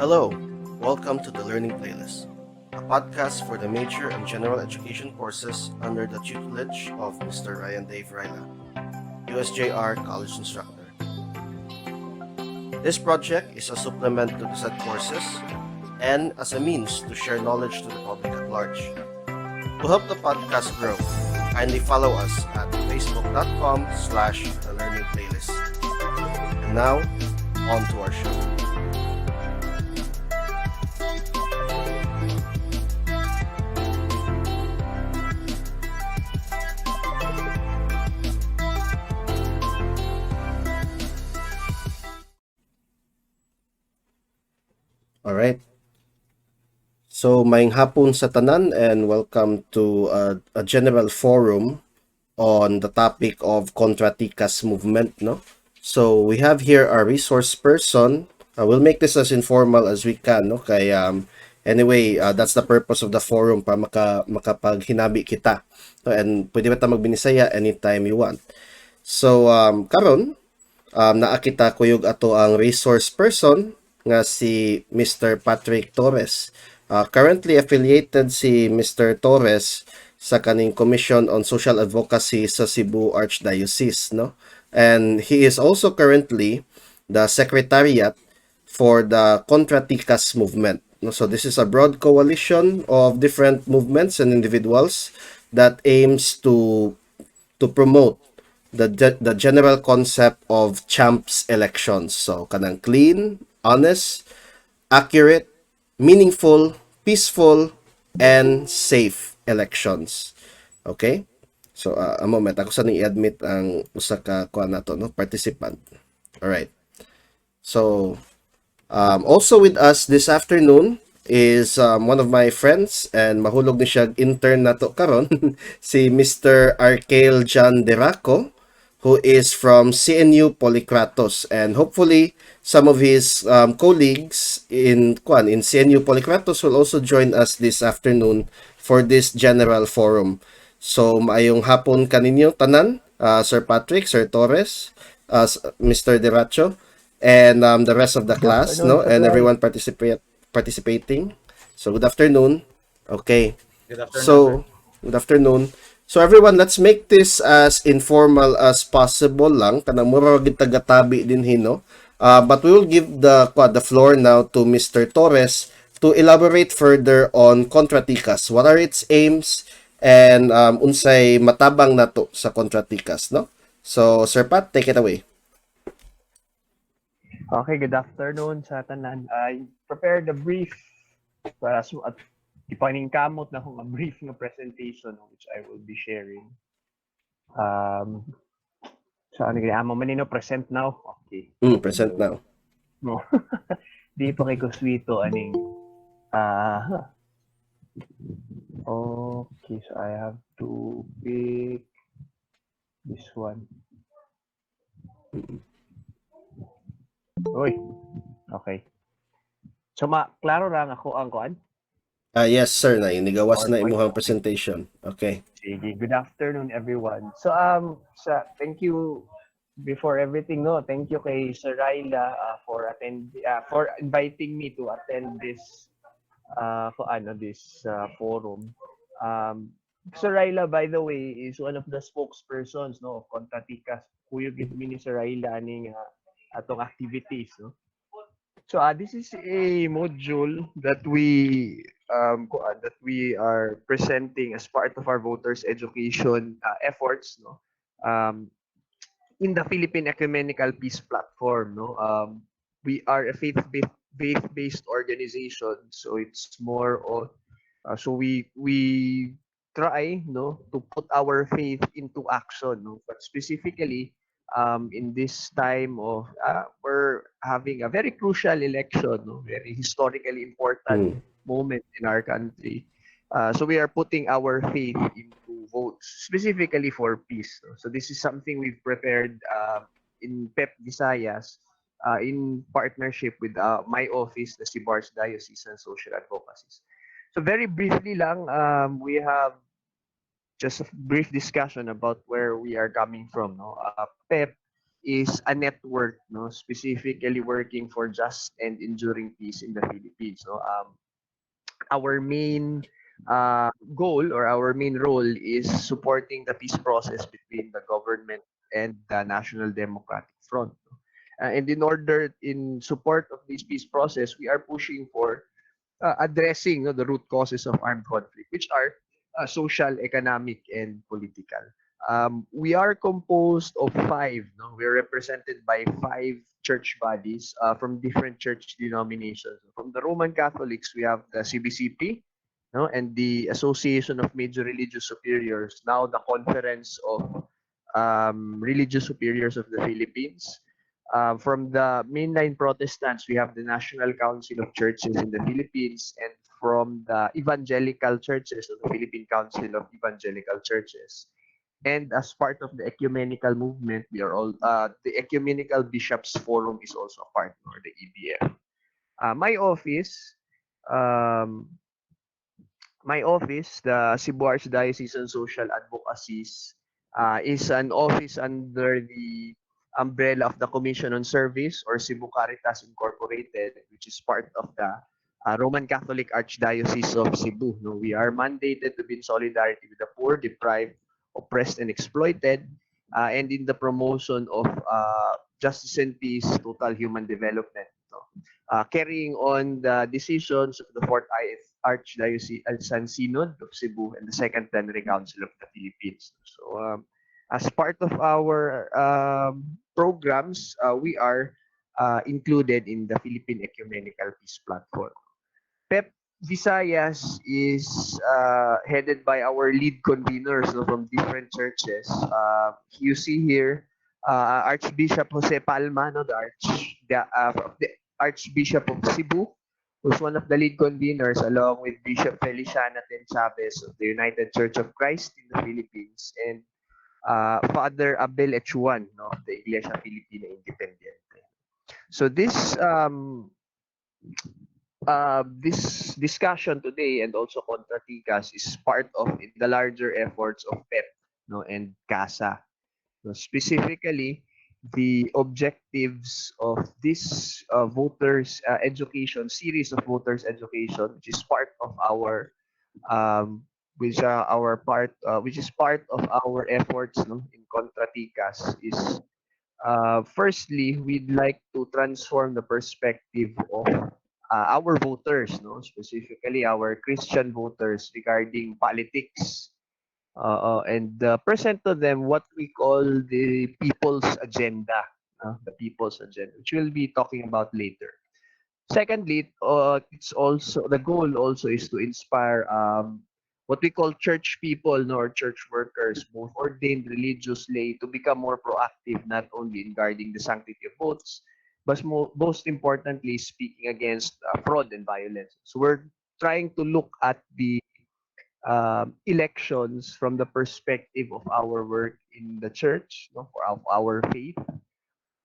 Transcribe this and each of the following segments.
Hello, welcome to the Learning Playlist, a podcast for the major and general education courses under the tutelage of Mr. Ryan Dave Ryla, USJR College Instructor. This project is a supplement to the said courses and as a means to share knowledge to the public at large. To help the podcast grow, kindly follow us at facebook.com/the learning playlist. And now, on to our show. All right. So, maayong hapon sa tanan and welcome to a general forum on the topic of Kontra Tikas movement, no? So, we have here our resource person. We'll make this as informal as we can, no? Kay anyway, that's the purpose of the forum para makapaghinabi kita. So, and pwede ba ta magbinisaya anytime you want. So, karon naakita ko yung ato ang resource person nga si Mr. Patrick Torres. Currently affiliated si Mr. Torres sa kaning Commission on Social Advocacy sa Cebu Archdiocese, no? And he is also currently the secretariat for the Kontra Tikas movement. No? So this is a broad coalition of different movements and individuals that aims to promote the general concept of champs elections. So kanang clean, honest, accurate, meaningful, peaceful, and safe elections. Okay? So, a moment. Ako sa i-admit ang usa ka kuha na to, no? Participant. Alright. So, also with us this afternoon is one of my friends and mahulog ni siya intern na to karon si Mr. Arcale John Deraco, who is from CNU Policratos, and hopefully some of his colleagues in CNU Policratos will also join us this afternoon for this general forum. So maayong hapon kaninyo tanan, Sir Patrick, Sir Torres, Mr. Deracho, and the rest of the class, no, and everyone participating. So good afternoon. Okay. Good afternoon. So good afternoon. So everyone, let's make this as informal as possible lang. Kanang mura gid tagatabi din hino. But we will give the floor now to Mr. Torres to elaborate further on Kontra Tikas. What are its aims and unsay matabang nato sa Kontra Tikas, no? So Sir Pat, take it away. Okay, good afternoon sa tanan. I prepared a brief para at ipaningkamot na akong a brief na presentation which I will be sharing. So ano gaya mo manino present now? Okay. Present now. No. Di pa kay kuswito aning okay, so I have to pick this one. Oy. Okay. So klaro lang ako ang kuan. Yes, sir. Na inigawas na imuhang presentation. Okay. Sige. Good afternoon, everyone. So, thank you before everything. No, thank you kay Sir Ryla for inviting me to attend this forum. Sir Ryla, by the way, is one of the spokespersons of Kontra Tikas. Kuyog ni Sir Ryla aning atong activities. No? So this is a module that we are presenting as part of our voters education efforts, no, in the Philippine Ecumenical Peace Platform. No, we are a faith-based organization, so it's more on so we try, no, to put our faith into action, no, but specifically in this time of we're having a very crucial election, no? Very historically important moment in our country. So we are putting our faith into votes specifically for peace. No? So this is something we've prepared in PEP Visayas in partnership with my office, the Cebu Archdiocese and Social Advocacies. So very briefly lang, we have just a brief discussion about where we are coming from. No? PEP is a network, no, specifically working for just and enduring peace in the Philippines. No, our main goal or our main role is supporting the peace process between the government and the National Democratic Front. And in support of this peace process, we are pushing for addressing, the root causes of armed conflict, which are social, economic, and political. We are composed of five. No? We're represented by five church bodies from different church denominations. From the Roman Catholics, we have the CBCP, no? And the Association of Major Religious Superiors, now the Conference of Religious Superiors of the Philippines. From the mainline Protestants, we have the National Council of Churches in the Philippines, and from the evangelical churches, the Philippine Council of Evangelical Churches. And as part of the ecumenical movement, we are all the Ecumenical Bishops Forum is also a part, or the EBF. My office, um, the Cebu Archdiocesan Social Advocacies, is an office under the umbrella of the Commission on Service, or Cebu Caritas Incorporated, which is part of the Roman Catholic Archdiocese of Cebu. No, we are mandated to be in solidarity with the poor, deprived, oppressed, and exploited, and in the promotion of justice and peace, total human development. No? Carrying on the decisions of the Fourth Archdiocesan Synod of Cebu and the Second Plenary Council of the Philippines. So, as part of our programs, we are included in the Philippine Ecumenical Peace Platform. PEP Visayas is headed by our lead conveners, no, from different churches. You see here Archbishop Jose Palma, no, the Archbishop of Cebu, who's one of the lead conveners, along with Bishop Feliciana Ten Chavez of the United Church of Christ in the Philippines, and Father Abel Echuan, no, of the Iglesia Filipina Independiente. So this discussion today, and also Kontra Tikas, is part of the larger efforts of PEP, no, and CASA. So specifically, the objectives of this voters education series of voters education, which is part of our which is part of our efforts, no, in Kontra Tikas, is firstly, we'd like to transform the perspective of our voters, no, specifically our Christian voters, regarding politics, and present to them what we call the people's agenda, which we'll be talking about later. Secondly, it's also the goal also is to inspire what we call church people, no, or church workers, both ordained, religious, lay, to become more proactive, not only in guarding the sanctity of votes, but most importantly, speaking against fraud and violence. So we're trying to look at the elections from the perspective of our work in the church, no, for our faith,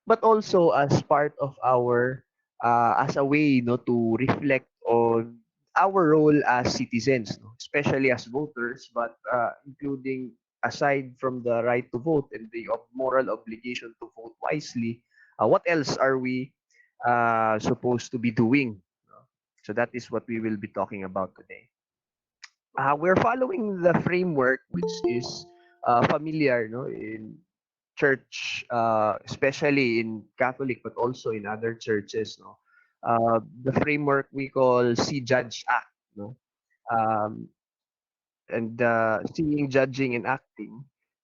but also as part of our as a way, no, to reflect on our role as citizens, no, especially as voters, but including, aside from the right to vote and the moral obligation to vote wisely, what else are we supposed to be doing, no? So that is what we will be talking about today. We're following the framework which is familiar, no, in church, especially in Catholic, but also in other churches, no. The framework we call See, Judge, Act, no. Um, and Seeing, Judging, and Acting,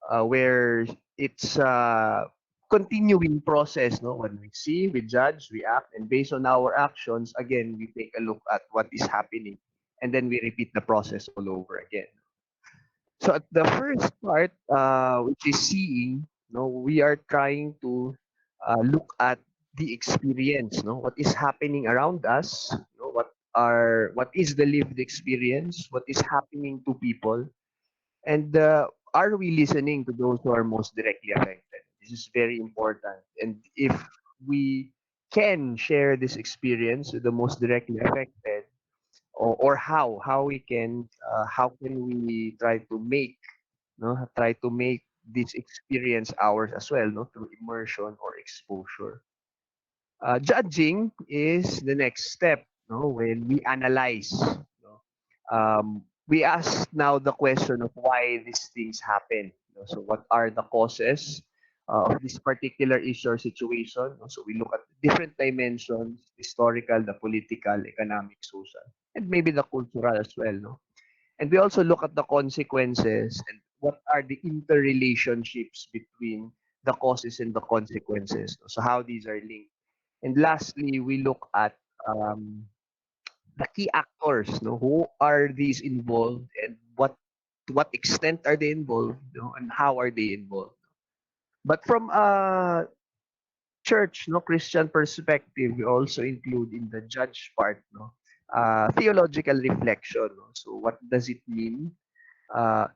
where it's a continuing process, no. When we see, we judge, we act, and based on our actions, again, we take a look at what is happening, and then we repeat the process all over again. So at the first part, which is seeing, no, we are trying to look at the experience, no, what is happening around us, no, what is the lived experience, what is happening to people, and are we listening to those who are most directly affected? This is very important, and if we can share this experience with the most directly affected, or how we can how can we try to make, no, try to make this experience ours as well, no, through immersion or exposure. Judging is the next step, no, when we analyze. No? We ask now the question of why these things happen. No? So, what are the causes of this particular issue or situation? No? So, we look at different dimensions: historical, the political, economic, social, and maybe the cultural as well. No? And we also look at the consequences and what are the interrelationships between the causes and the consequences. No? So, how these are linked. And lastly, we look at the key actors, no? Who are these involved and to what extent are they involved, no? And how are they involved? But from a church, no, Christian perspective, we also include in the judge part, no, theological reflection. No? So what does it mean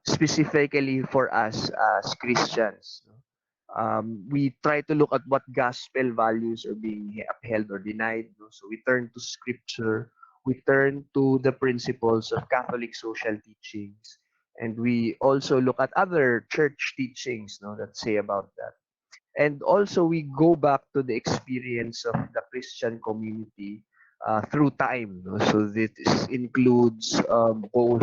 specifically for us as Christians? No? We try to look at what gospel values are being upheld or denied. No? So we turn to scripture, we turn to the principles of Catholic social teachings, and we also look at other church teachings, no, that say about that. And also, we go back to the experience of the Christian community through time. No? So this includes both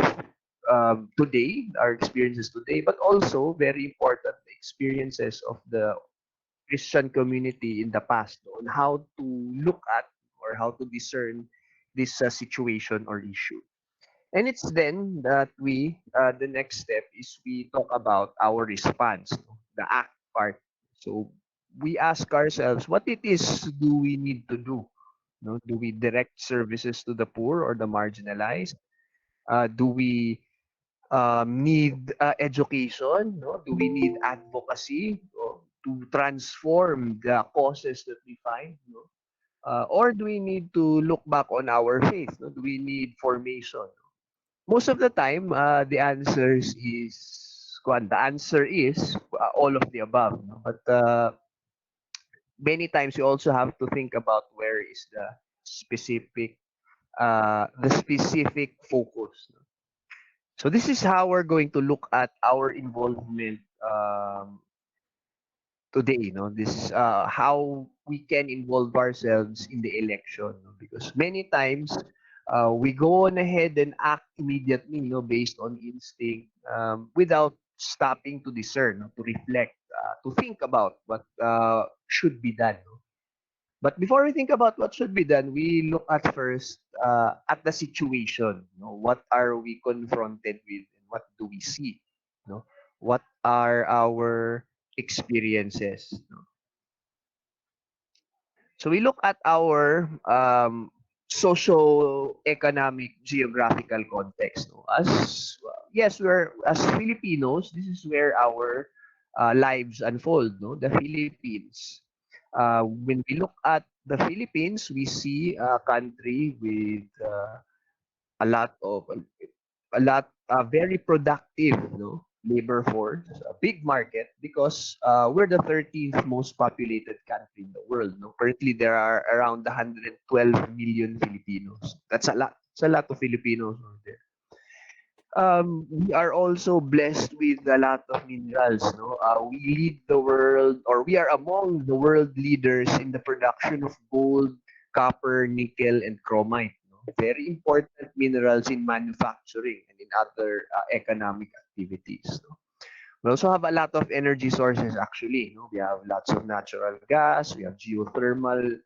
today, our experiences today, but also very important the experiences of the Christian community in the past, no, on how to look at or how to discern this situation or issue. And it's then that the next step is we talk about our response, no, the act part. So we ask ourselves, what it is do we need to do? No, do we direct services to the poor or the marginalized? Do we need education? No? Do we need advocacy, no, to transform the causes that we find? No? Or do we need to look back on our faith? No? Do we need formation? Most of the time, the answer is all of the above. No? But many times you also have to think about where is specific the specific focus. No? So this is how we're going to look at our involvement today. No, this is how we can involve ourselves in the election. No? Because many times we go on ahead and act immediately, based on instinct, without stopping to discern, no? To reflect, to think about what should be done. No? But before we think about what should be done, we look at first at the situation. What are we confronted with, and what do we see? No, what are our experiences? No? So we look at our socio-economic geographical context. No? As yes, we're as Filipinos, this is where our lives unfold. No, the Philippines. When we look at the Philippines, we see a country with a lot of very productive, labor force, a big market because we're the 13th most populated country in the world. No? Currently, there are around 112 million Filipinos. That's a lot. It's a lot of Filipinos over there. We are also blessed with a lot of minerals. No, we lead the world, or we are among the world leaders in the production of gold, copper, nickel, and chromite. No? Very important minerals in manufacturing and in other economic activities. No? We also have a lot of energy sources. Actually, we have lots of natural gas. We have geothermal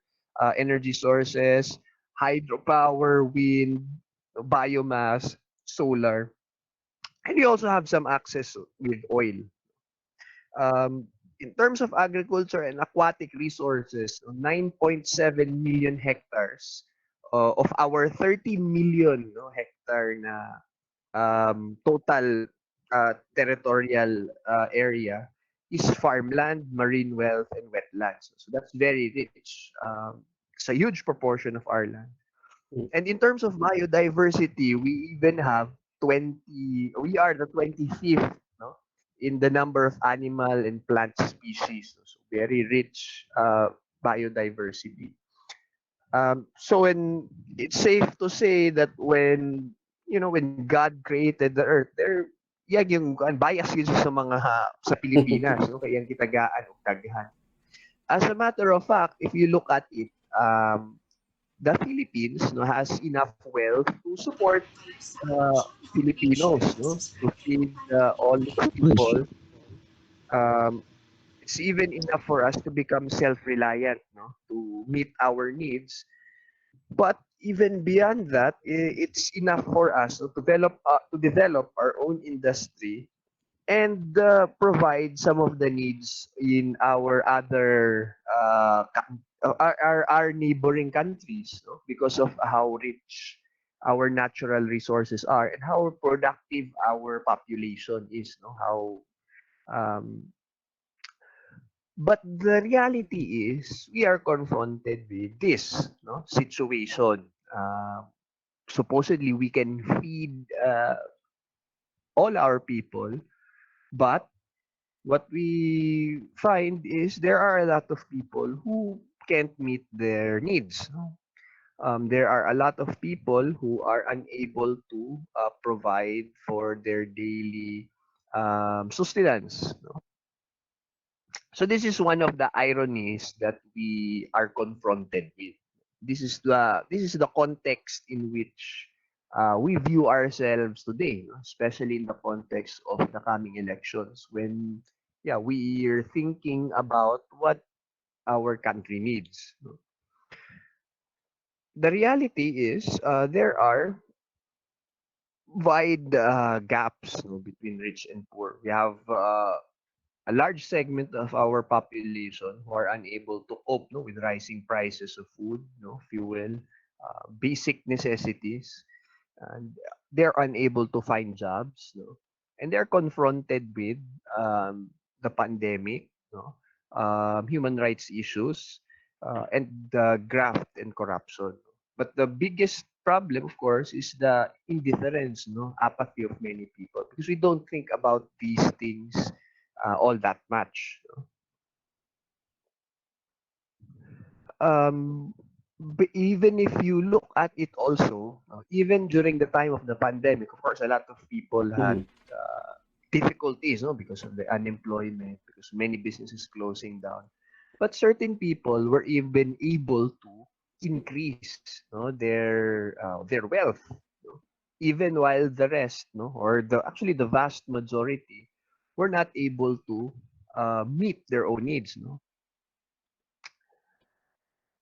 energy sources, hydropower, wind, biomass, solar, and we also have some access with oil. In terms of agriculture and aquatic resources, 9.7 million hectares of our 30 million, hectare na total territorial area is farmland, marine wealth, and wetlands. So that's very rich. It's a huge proportion of our land. Mm. And in terms of biodiversity, we even have 20, we are the 25th, no, in the number of animal and plant species. So very rich biodiversity. So when it's safe to say that when when God created the earth, there yan yung bias yun sa mga sa Pilipinas, no? Kaya yung kitagaan o daghan. As a matter of fact, if you look at it, the Philippines, no, has enough wealth to support Filipinos, no, to feed all the people. Um, it's even enough for us to become self-reliant, no, to meet our needs. But even beyond that, it's enough for us to develop our own industry and provide some of the needs in our other our neighboring countries, no? Because of how rich our natural resources are and how productive our population is, no? How um, but the reality is we are confronted with this, no, situation. Supposedly we can feed all our people, but what we find is there are a lot of people who can't meet their needs. No? There are a lot of people who are unable to provide for their daily sustenance. No? So this is one of the ironies that we are confronted with. This is the context in which we view ourselves today, no? Especially in the context of the coming elections, when yeah we are thinking about what our country needs. No? The reality is there are wide gaps, no, between rich and poor. We have a large segment of our population who are unable to cope, no, with rising prices of food, no, fuel, basic necessities, and they're unable to find jobs, no, and they're confronted with the pandemic, no, human rights issues, and the graft and corruption. But the biggest problem, of course, is the indifference, no, apathy of many people, because we don't think about these things all that much. Um, but even if you look at it also, even during the time of the pandemic, of course, a lot of people had Mhm. difficulties, no, because of the unemployment, because many businesses closing down. But certain people were even able to increase, no, their wealth, no, even while the rest, no, or the actually the vast majority were not able to meet their own needs, no.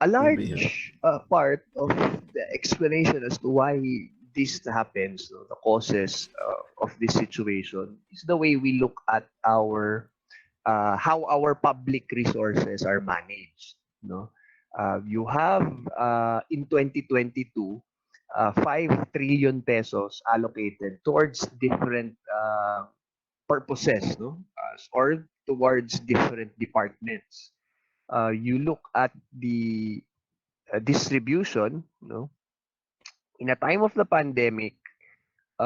A Yeah. large part of the explanation as to why this happens, no, the causes of this situation, is the way we look at our how our public resources are managed. No, you have in 2022 5 trillion pesos allocated towards different purposes, no, or towards different departments. You look at the distribution, no, in a time of the pandemic,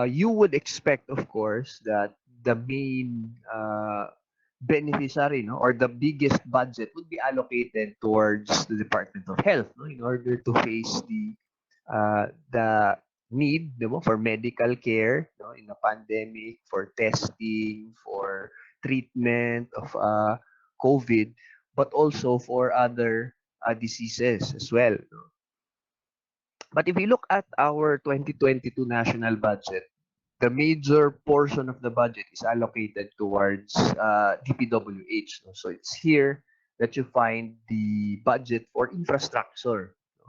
you would expect, of course, that the main beneficiary, no, or the biggest budget would be allocated towards the Department of Health, no, in order to face the need, no, for medical care, no, in the pandemic, for testing, for treatment of COVID, but also for other diseases as well. No? But if you look at our 2022 national budget, the major portion of the budget is allocated towards DPWH. No? So it's here that you find the budget for infrastructure. No?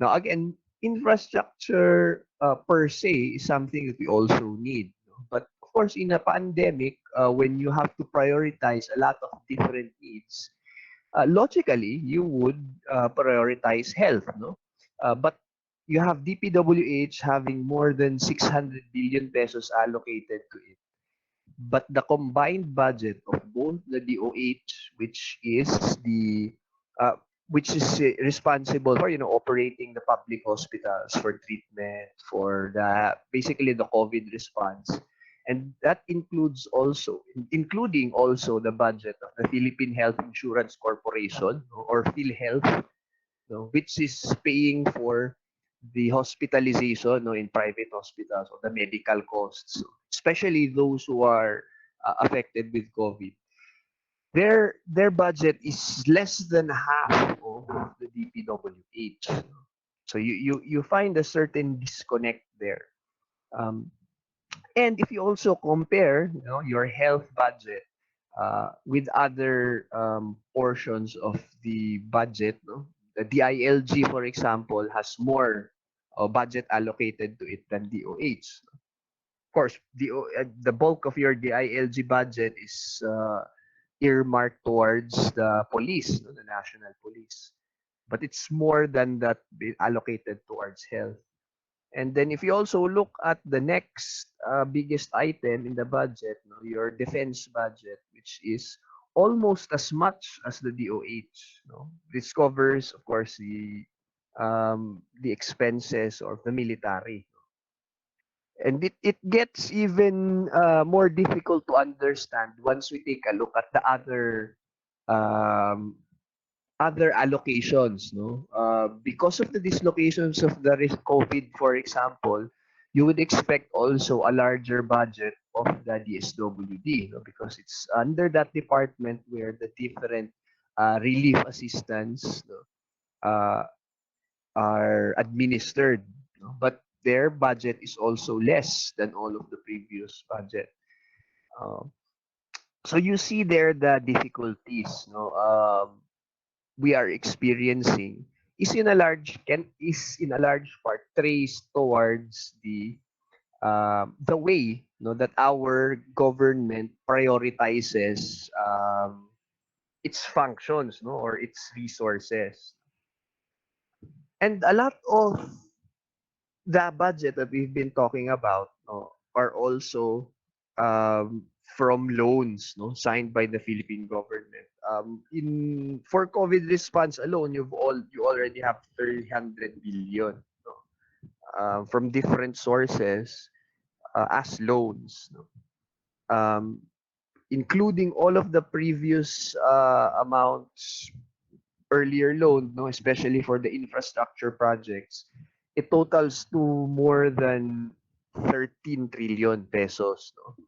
Now, again, infrastructure per se is something that we also need. No? But of course, in a pandemic, when you have to prioritize a lot of different needs, logically you would prioritize health, no? But you have DPWH having more than 600 billion pesos allocated to it. But the combined budget of both the DOH, uh, which is responsible for, operating the public hospitals for treatment, for the basically the COVID response, and that includes also including also the budget of the Philippine Health Insurance Corporation, or PhilHealth, no, which is paying for the hospitalization, no, in private hospitals, or the medical costs, especially those who are affected with COVID. Their budget is less than half of the DPWH. So you find a certain disconnect there. Um, and if you also compare, your health budget with other portions of the budget, no? The DILG, for example, has more budget allocated to it than DOH. Of course, the bulk of your DILG budget is earmarked towards the police, no, the national police. But it's more than that allocated towards health. And then if you also look at the next biggest item in the budget, no, your defense budget, which is almost as much as the DOH. No? This covers, of course, the expenses of the military. And it gets even more difficult to understand once we take a look at the um, other allocations, no? Because of the dislocations of the risk COVID, for example, you would expect also a larger budget of the DSWD, no? Because it's under that department where the different relief assistance, no, uh, are administered. No? But their budget is also less than all of the previous budget. Um, so you see there the difficulties, no? We are experiencing is in a large part traced towards the way, that our government prioritizes its functions, or its resources. And a lot of the budget that we've been talking about, are also from loans, signed by the Philippine government. In for COVID response alone, you already have 300 billion, from different sources as loans, um, including all of the previous amounts earlier loan, especially for the infrastructure projects. It totals to more than 13 trillion pesos. No?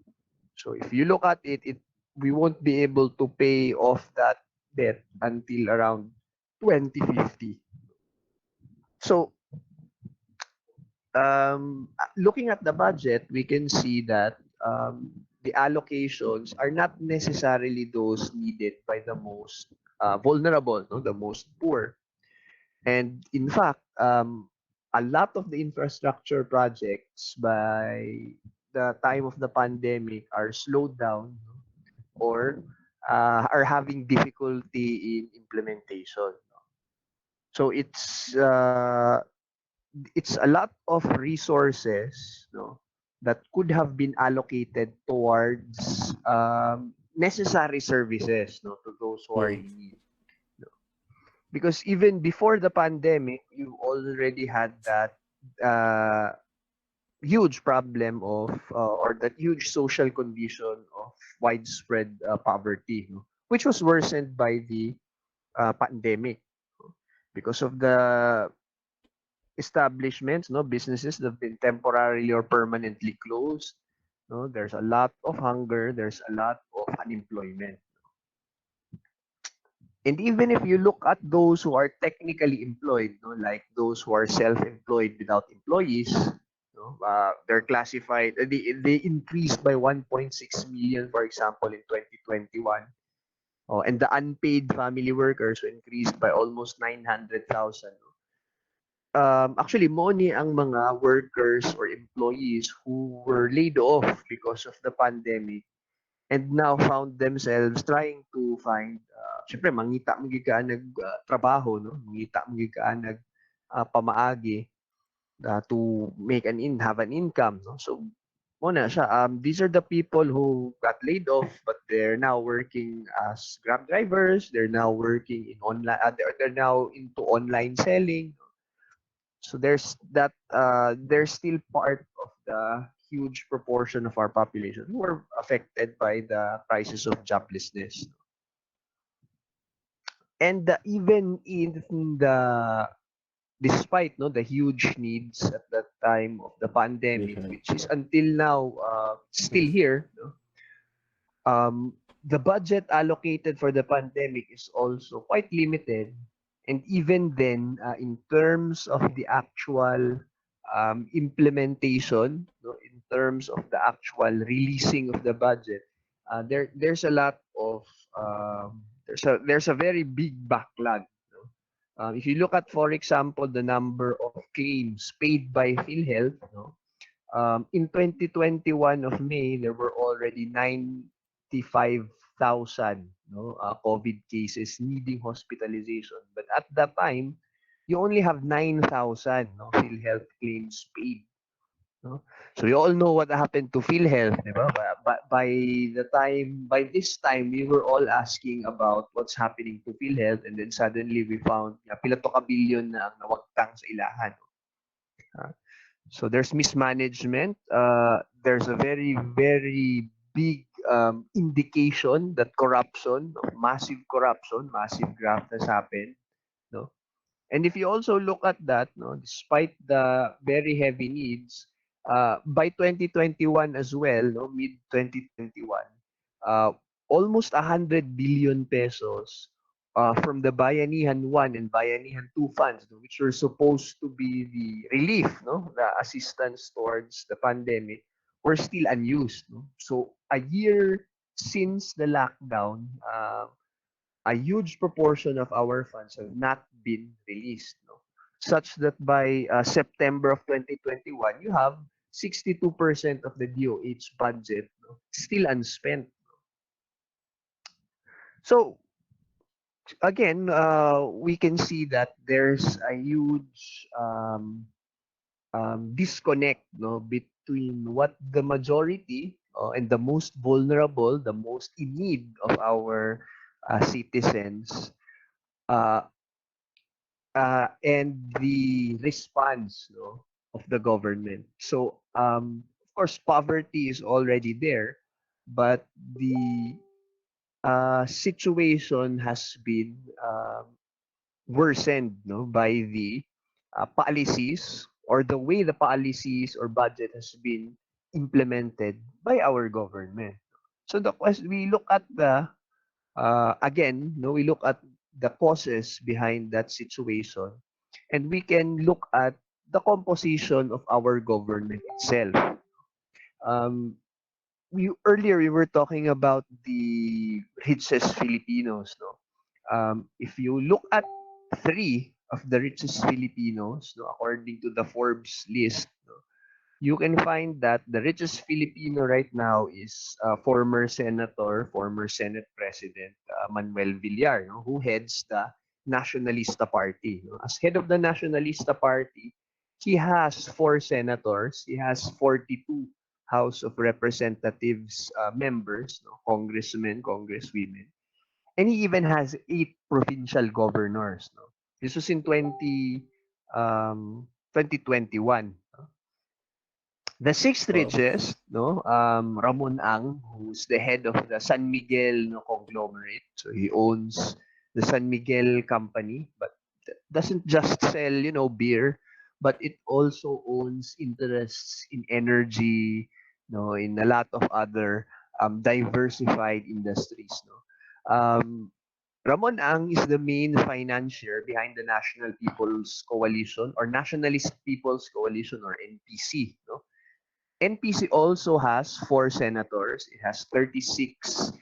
So if you look at it, we won't be able to pay off that debt until around 2050. So looking at the budget, we can see that the allocations are not necessarily those needed by the most vulnerable, no? The most poor. And in fact, a lot of the infrastructure projects by the time of the pandemic are slowed down, or are having difficulty in implementation. So it's a lot of resources, that could have been allocated towards necessary services, to those who are Mm. in need. Because even before the pandemic, you already had that uh, huge problem of or that huge social condition of widespread poverty, which was worsened by the pandemic because of the establishments, businesses that have been temporarily or permanently closed. There's a lot of hunger, there's a lot of unemployment. And even if you look at those who are technically employed, like those who are self-employed without employees, they're classified, they increased by 1.6 million, for example, in 2021. And the unpaid family workers were increased by almost 900,000. Actually, money ang mga workers or employees who were laid off because of the pandemic and now found themselves trying to find syempre mangita magigaan nag trabaho, mangita magigaan nag pamaagi to make have an income, so muna siya, these are the people who got laid off but they're now working as grab drivers, they're now working in online, they're now into online selling. So there's still part of the huge proportion of our population who are affected by the crisis of joblessness. And even in the despite no the huge needs at that time of the pandemic, Behind. which is until now still here. No? The budget allocated for the pandemic is also quite limited. And even then, in terms of the actual implementation, no, in terms of the actual releasing of the budget, there's a lot of there's a very big backlog. No? If you look at, for example, the number of claims paid by PhilHealth, no, in 2021 of May, there were already 95,000 no, COVID cases needing hospitalization. But at that time, you only have 9,000 no, PhilHealth claims paid. No? So you all know what happened to PhilHealth, di ba? But by this time, we were all asking about what's happening to PhilHealth, and then suddenly we found pila to ka billion na ang nawagtang sa ilahan. Ah, so there's mismanagement. There's a very, very big indication that massive graft has happened. No? And if you also look at that, no, despite the very heavy needs, by 2021 as well, no, mid 2021, uh, almost 100 billion pesos from the Bayanihan 1 and Bayanihan 2 funds, no, which were supposed to be the relief, no, the assistance towards the pandemic, were still unused. No? So a year since the lockdown, a huge proportion of our funds have not been released, no? Such that by September of 2021, you have 62% of the DOH budget, no, still unspent. So again, we can see that there's a huge disconnect, no, between what the majority and the most vulnerable, the most in need of our citizens uh, and the response, no, of the government. So, of course, poverty is already there, but the situation has been worsened, no, by the policies or the way the policies or budget has been implemented by our government. So we look at the again, no, we look at the causes behind that situation, and we can look at the composition of our government itself. Um, we earlier we were talking about the richest Filipinos, no. If you look at three of the richest Filipinos, no, according to the Forbes list, no, you can find that the richest Filipino right now is former Senate President Manuel Villar, no, who heads the Nationalista Party. No? As head of the Nationalista Party, he has four senators, he has 42 House of Representatives members, no, congressmen, congresswomen, and he even has eight provincial governors. No? This was in 2021. The sixth Wow. richest, no, Ramon Ang, who's the head of the San Miguel, no, conglomerate. So he owns the San Miguel company, but doesn't just sell, beer, but it also owns interests in energy, no, in a lot of other diversified industries. No, Ramon Ang is the main financier behind the National People's Coalition or Nationalist People's Coalition or NPC. No, NPC also has four senators. It has 36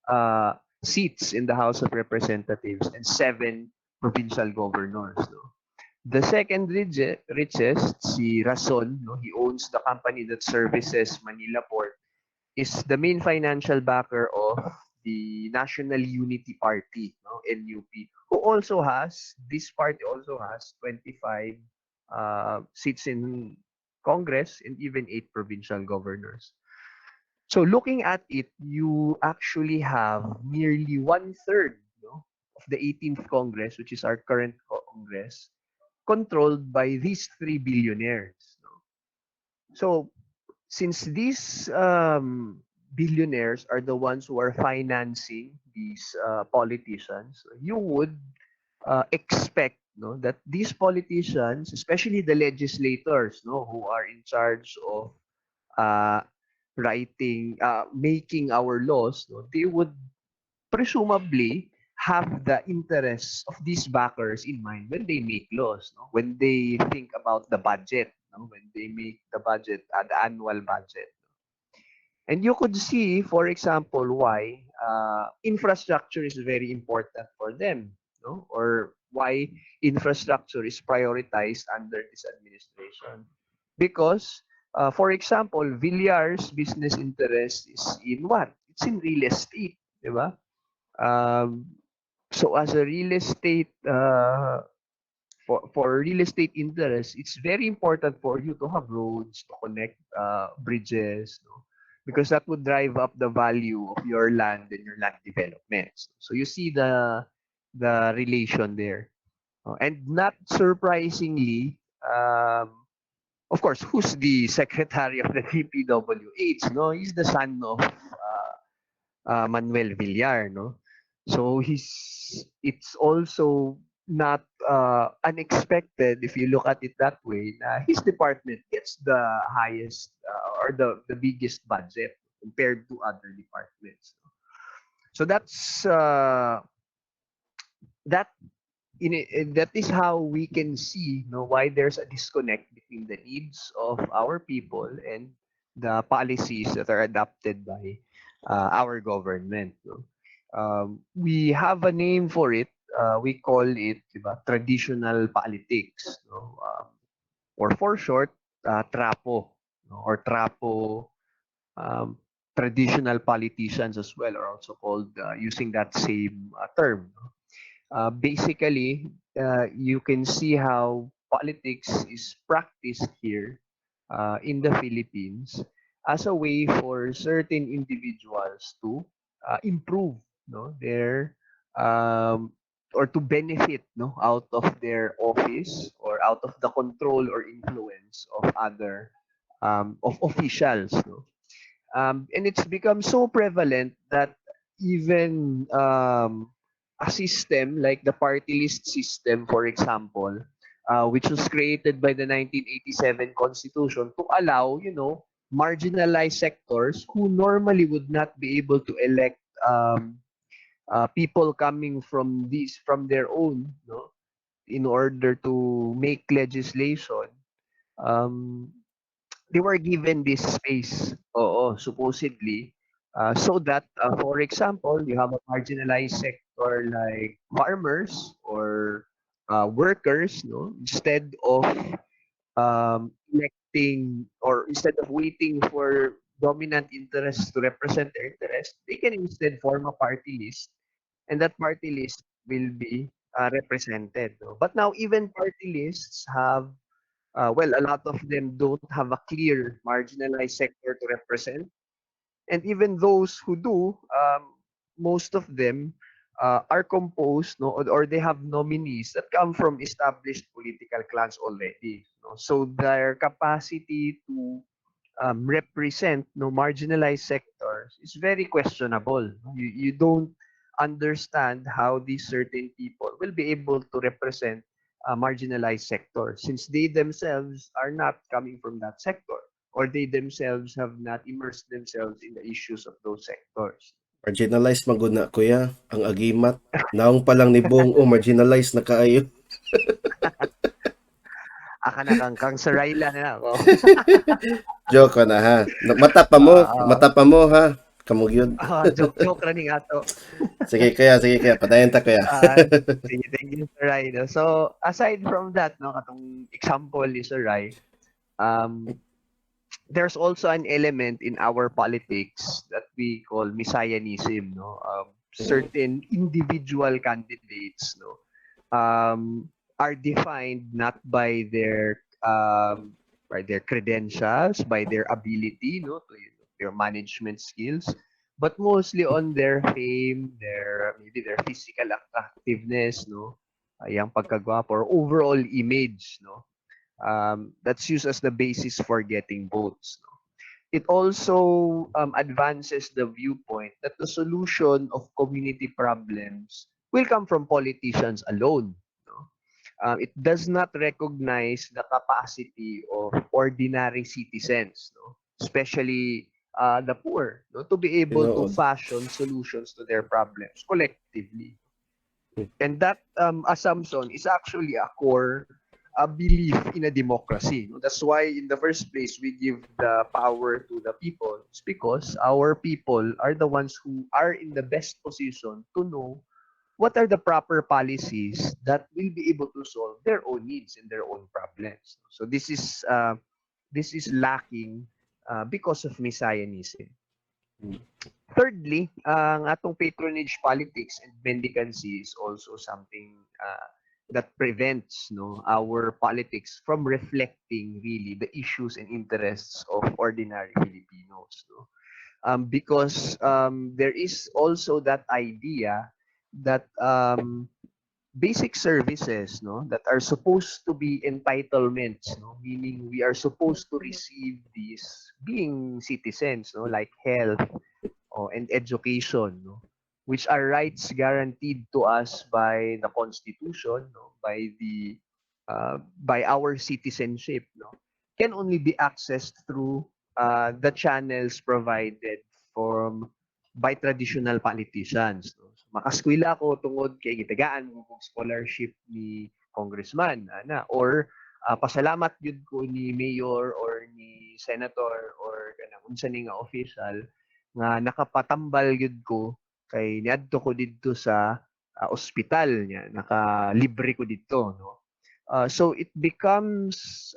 uh, seats in the House of Representatives and seven provincial governors. No? The second richest, si Rason, no, he owns the company that services Manila Port, is the main financial backer of the National Unity Party, no, NUP, who also has, this party also has 25 seats in Congress and even eight provincial governors. So looking at it, you actually have nearly one third, no, of the 18th Congress, which is our current Congress, controlled by these three billionaires. No? So since these billionaires are the ones who are financing these politicians, you would expect no, that these politicians, especially the legislators, no, who are in charge of uh, making our laws, no, they would presumably have the interests of these backers in mind when they make laws, no? When they think about the budget, no? When they make the budget, the annual budget. And you could see, for example, why infrastructure is very important for them, no? Or why infrastructure is prioritized under this administration. Because, for example, Villar's business interest is in what? It's in real estate, di ba? Um, so as a real estate for real estate interest, it's very important for you to have roads to connect bridges, no? Because that would drive up the value of your land and your land developments. So you see the relation there. And not surprisingly, of course, who's the secretary of the DPWH? No, he's the son of Manuel Villar, no? So it's also not unexpected if you look at it that way. His department gets the highest or the biggest budget compared to other departments. So that that is how we can see, why there's a disconnect between the needs of our people and the policies that are adopted by our government. No? We have a name for it. We call it, diba, traditional politics, no? Or for short, trapo, no? Or trapo. um, Traditional politicians as well are also called using that same term. Basically, you can see how politics is practiced here in the Philippines as a way for certain individuals to improve, no, their um, or to benefit, no, out of their office or out of the control or influence of other of officials, no. And it's become so prevalent that even a system like the party list system, for example, which was created by the 1987 Constitution to allow, marginalized sectors who normally would not be able to elect people coming from their own, no, in order to make legislation. Um, they were given this space, supposedly, so that, for example, you have a marginalized sector like farmers or workers, no, instead of waiting for dominant interests to represent their interests, they can instead form a party list, and that party list will be represented. No? But now even party lists have a lot of them don't have a clear marginalized sector to represent. And even those who do, most of them are composed, no, or they have nominees that come from established political clans already. No? So their capacity to represent, no, marginalized sectors is very questionable. You don't understand how these certain people will be able to represent marginalized sectors since they themselves are not coming from that sector or they themselves have not immersed themselves in the issues of those sectors. Marginalized maguna kuya, ang agimat. Naong pa lang ni Bong, oh, marginalized na kaayo. Aka na kang Sarayla na ako. Joke ko na ha. Mata pa mo ha. Kamog yun. Joke running ato. Sige kaya, padayon ta kuya. Ah, sige, thank you, Sir Rai. No? So, aside from that, no, katong example ni Sir Rai, um, there's also an element in our politics that we call messianism. No, certain individual candidates, no, are defined not by their credentials, by their ability, no, to their management skills, but mostly on their fame, maybe their physical attractiveness, no, yung pagkagwapo or overall image, no. That's used as the basis for getting votes. No? It also advances the viewpoint that the solution of community problems will come from politicians alone. No? It does not recognize the capacity of ordinary citizens, no? Especially the poor, no? To be You able to know, fashion solutions to their problems collectively. And that assumption is actually a core belief in a democracy. No? That's why, in the first place, we give the power to the people. It's because our people are the ones who are in the best position to know what are the proper policies that will be able to solve their own needs and their own problems. So this is lacking because of messianism. Thirdly, ang atong patronage politics and mendicancy is also something that prevents our politics from reflecting really the issues and interests of ordinary Filipinos. No? Because there is also that idea that basic services that are supposed to be entitlements, meaning we are supposed to receive these being citizens, like health, and education, which are rights guaranteed to us by the Constitution, by our citizenship, can only be accessed through the channels provided from by traditional politicians. No? So, makaskwela ko tungod kay gitagaan mo kong scholarship ni congressman, or pasalamat yun ko ni mayor or ni senator or kanang unsa ni nga official nga nakapatambal yun ko kay niadto ko didto sa ospital niya, nakalibre ko dito, no? So it becomes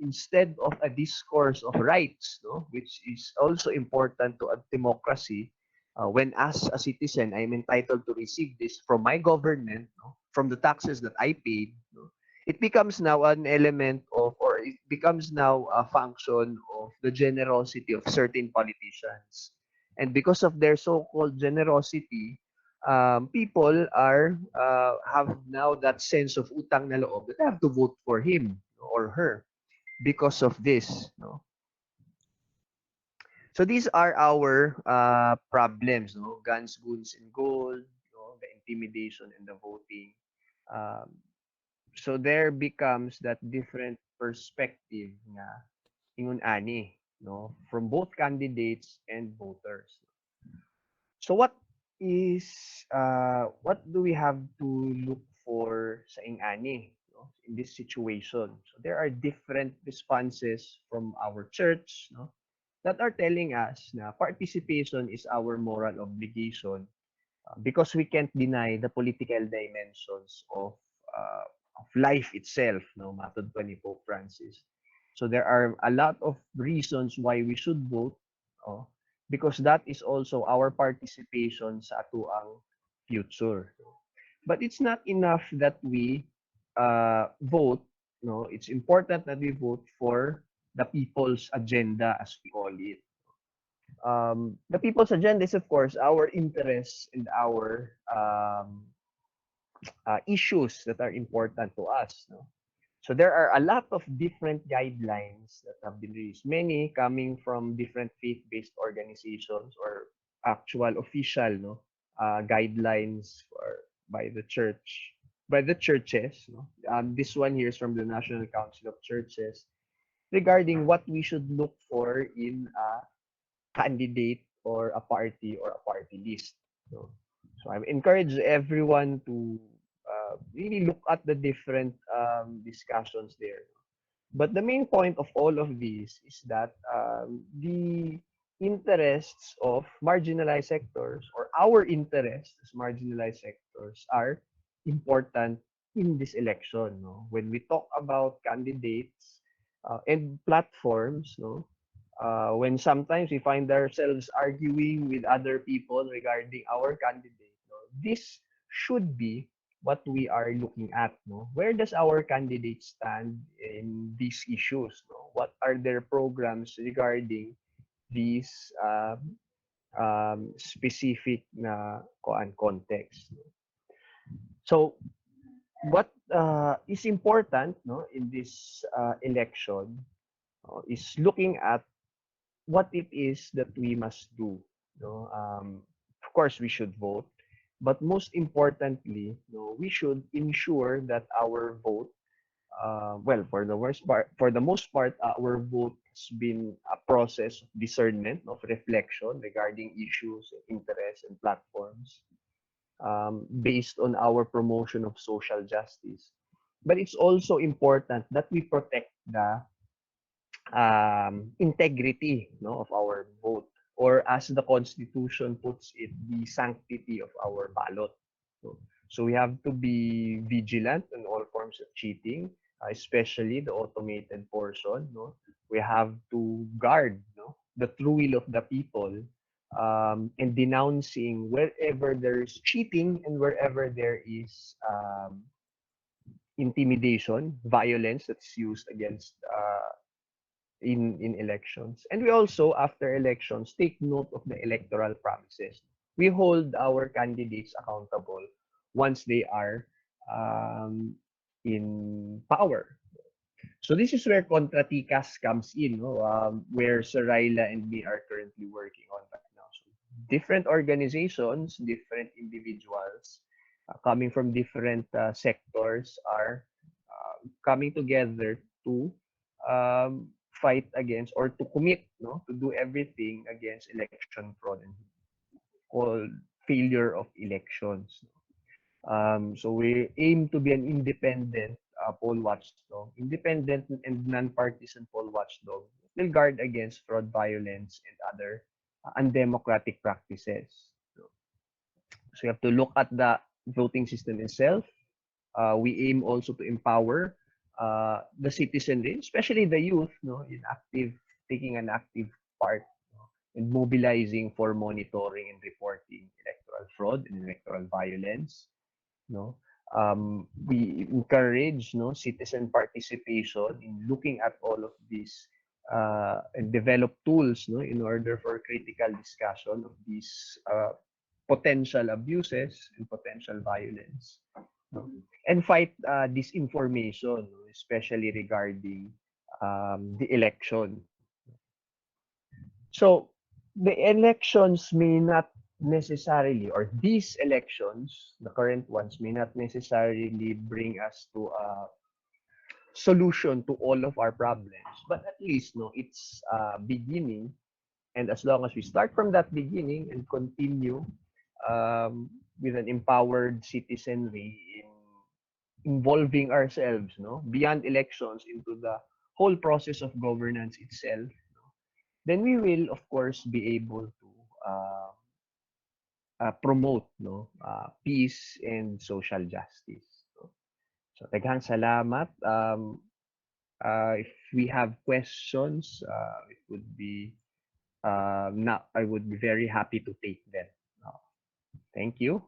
instead of a discourse of rights, which is also important to a democracy. When as a citizen, I am entitled to receive this from my government, from the taxes that I paid. It becomes now an element of, or it becomes now a function of the generosity of certain politicians. And because of their so-called generosity, people are have now that sense of utang na loob that they have to vote for him or her because of this. No? So these are our problems, guns, goons, and gold, the intimidation and the voting. Um, so there becomes that different perspective nga ingon ani, from both candidates and voters. So what do we have to look for sa ingani, in this situation? So there are different responses from our church, that are telling us na participation is our moral obligation, because we can't deny the political dimensions of life itself, matod pa ni Pope Francis. So there are a lot of reasons why we should vote, oh, because that is also our participation sa atuang future. But it's not enough that we vote. No, it's important that we vote for the people's agenda, as we call it. The people's agenda is, of course, our interests and our issues that are important to us. No? So there are a lot of different guidelines that have been released, many coming from different faith-based organizations or actual official guidelines by the church, by the churches. This one here is from the National Council of Churches regarding what we should look for in a candidate or a party list. So I encourage everyone to really look at the different discussions there. But the main point of all of these is that the interests of marginalized sectors, or our interests as marginalized sectors, are important in this election. When we talk about candidates and platforms, when sometimes we find ourselves arguing with other people regarding our candidate, this should be what we are looking at. Where does our candidate stand in these issues? What are their programs regarding these specific na context? So what is important, in this election, is looking at what it is that we must do. Of course, we should vote. But most importantly, we should ensure that our vote, well, for the most part, our vote has been a process of discernment, of reflection regarding issues, interests, and platforms, based on our promotion of social justice. But it's also important that we protect the integrity, of our vote, or as the Constitution puts it, the sanctity of our ballot. So, so we have to be vigilant in all forms of cheating, especially the automated portion. No? We have to guard, the true will of the people, and denouncing wherever there is cheating and wherever there is intimidation, violence that's used against in elections. And we also, after elections, take note of the electoral promises. We hold our candidates accountable once they are um, in power. So this is where Kontra Tikas comes in, no? Where Sir Raila and me are currently working on right now. So different organizations, different individuals, coming from different sectors are coming together to fight against, or to commit, to do everything against election fraud and called failure of elections. So we aim to be an independent poll watchdog, independent and non-partisan poll watchdog, will guard against fraud, violence, and other undemocratic practices. So you have to look at the voting system itself. We aim also to empower the citizenry, especially the youth, in taking an active part, in mobilizing for monitoring and reporting electoral fraud and electoral violence. No, we encourage, citizen participation in looking at all of these, and develop tools, in order for critical discussion of these potential abuses and potential violence, no? And fight disinformation, especially regarding the election. So the elections may not necessarily, or these elections, the current ones, may not necessarily bring us to a solution to all of our problems, but at least, it's beginning. And as long as we start from that beginning and continue with an empowered citizenry in involving ourselves, beyond elections into the whole process of governance itself, then we will, of course, be able to uh, promote, peace and social justice. So taghang salamat. If we have questions, it would be not. I would be very happy to take them. Thank you.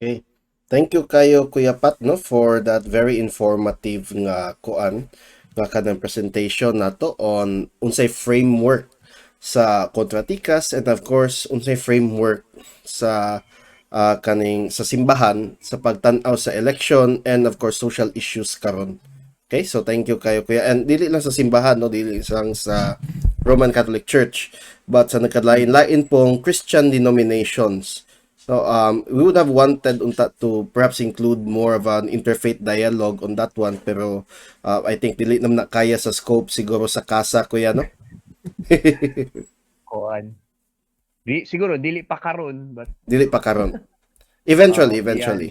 Okay. Thank you kayo Kuya Pat no for that very informative nga kuan nga kanang presentation nato on unsay framework sa kontratikas and of course unsay framework sa kaning sa simbahan sa pagtan-aw sa election and of course social issues karon. Okay, so thank you kayo Kuya. And dili lang sa simbahan no, dili lang sa Roman Catholic Church but sa nagkalain-lain pong Christian denominations. So we would have wanted unta to perhaps include more of an interfaith dialogue on that one pero I think dili naman na kaya sa scope siguro sa kasa Kuya no. Kuan. Siguro dili pa karon, but Dili pa karon. Eventually, beyond, eventually.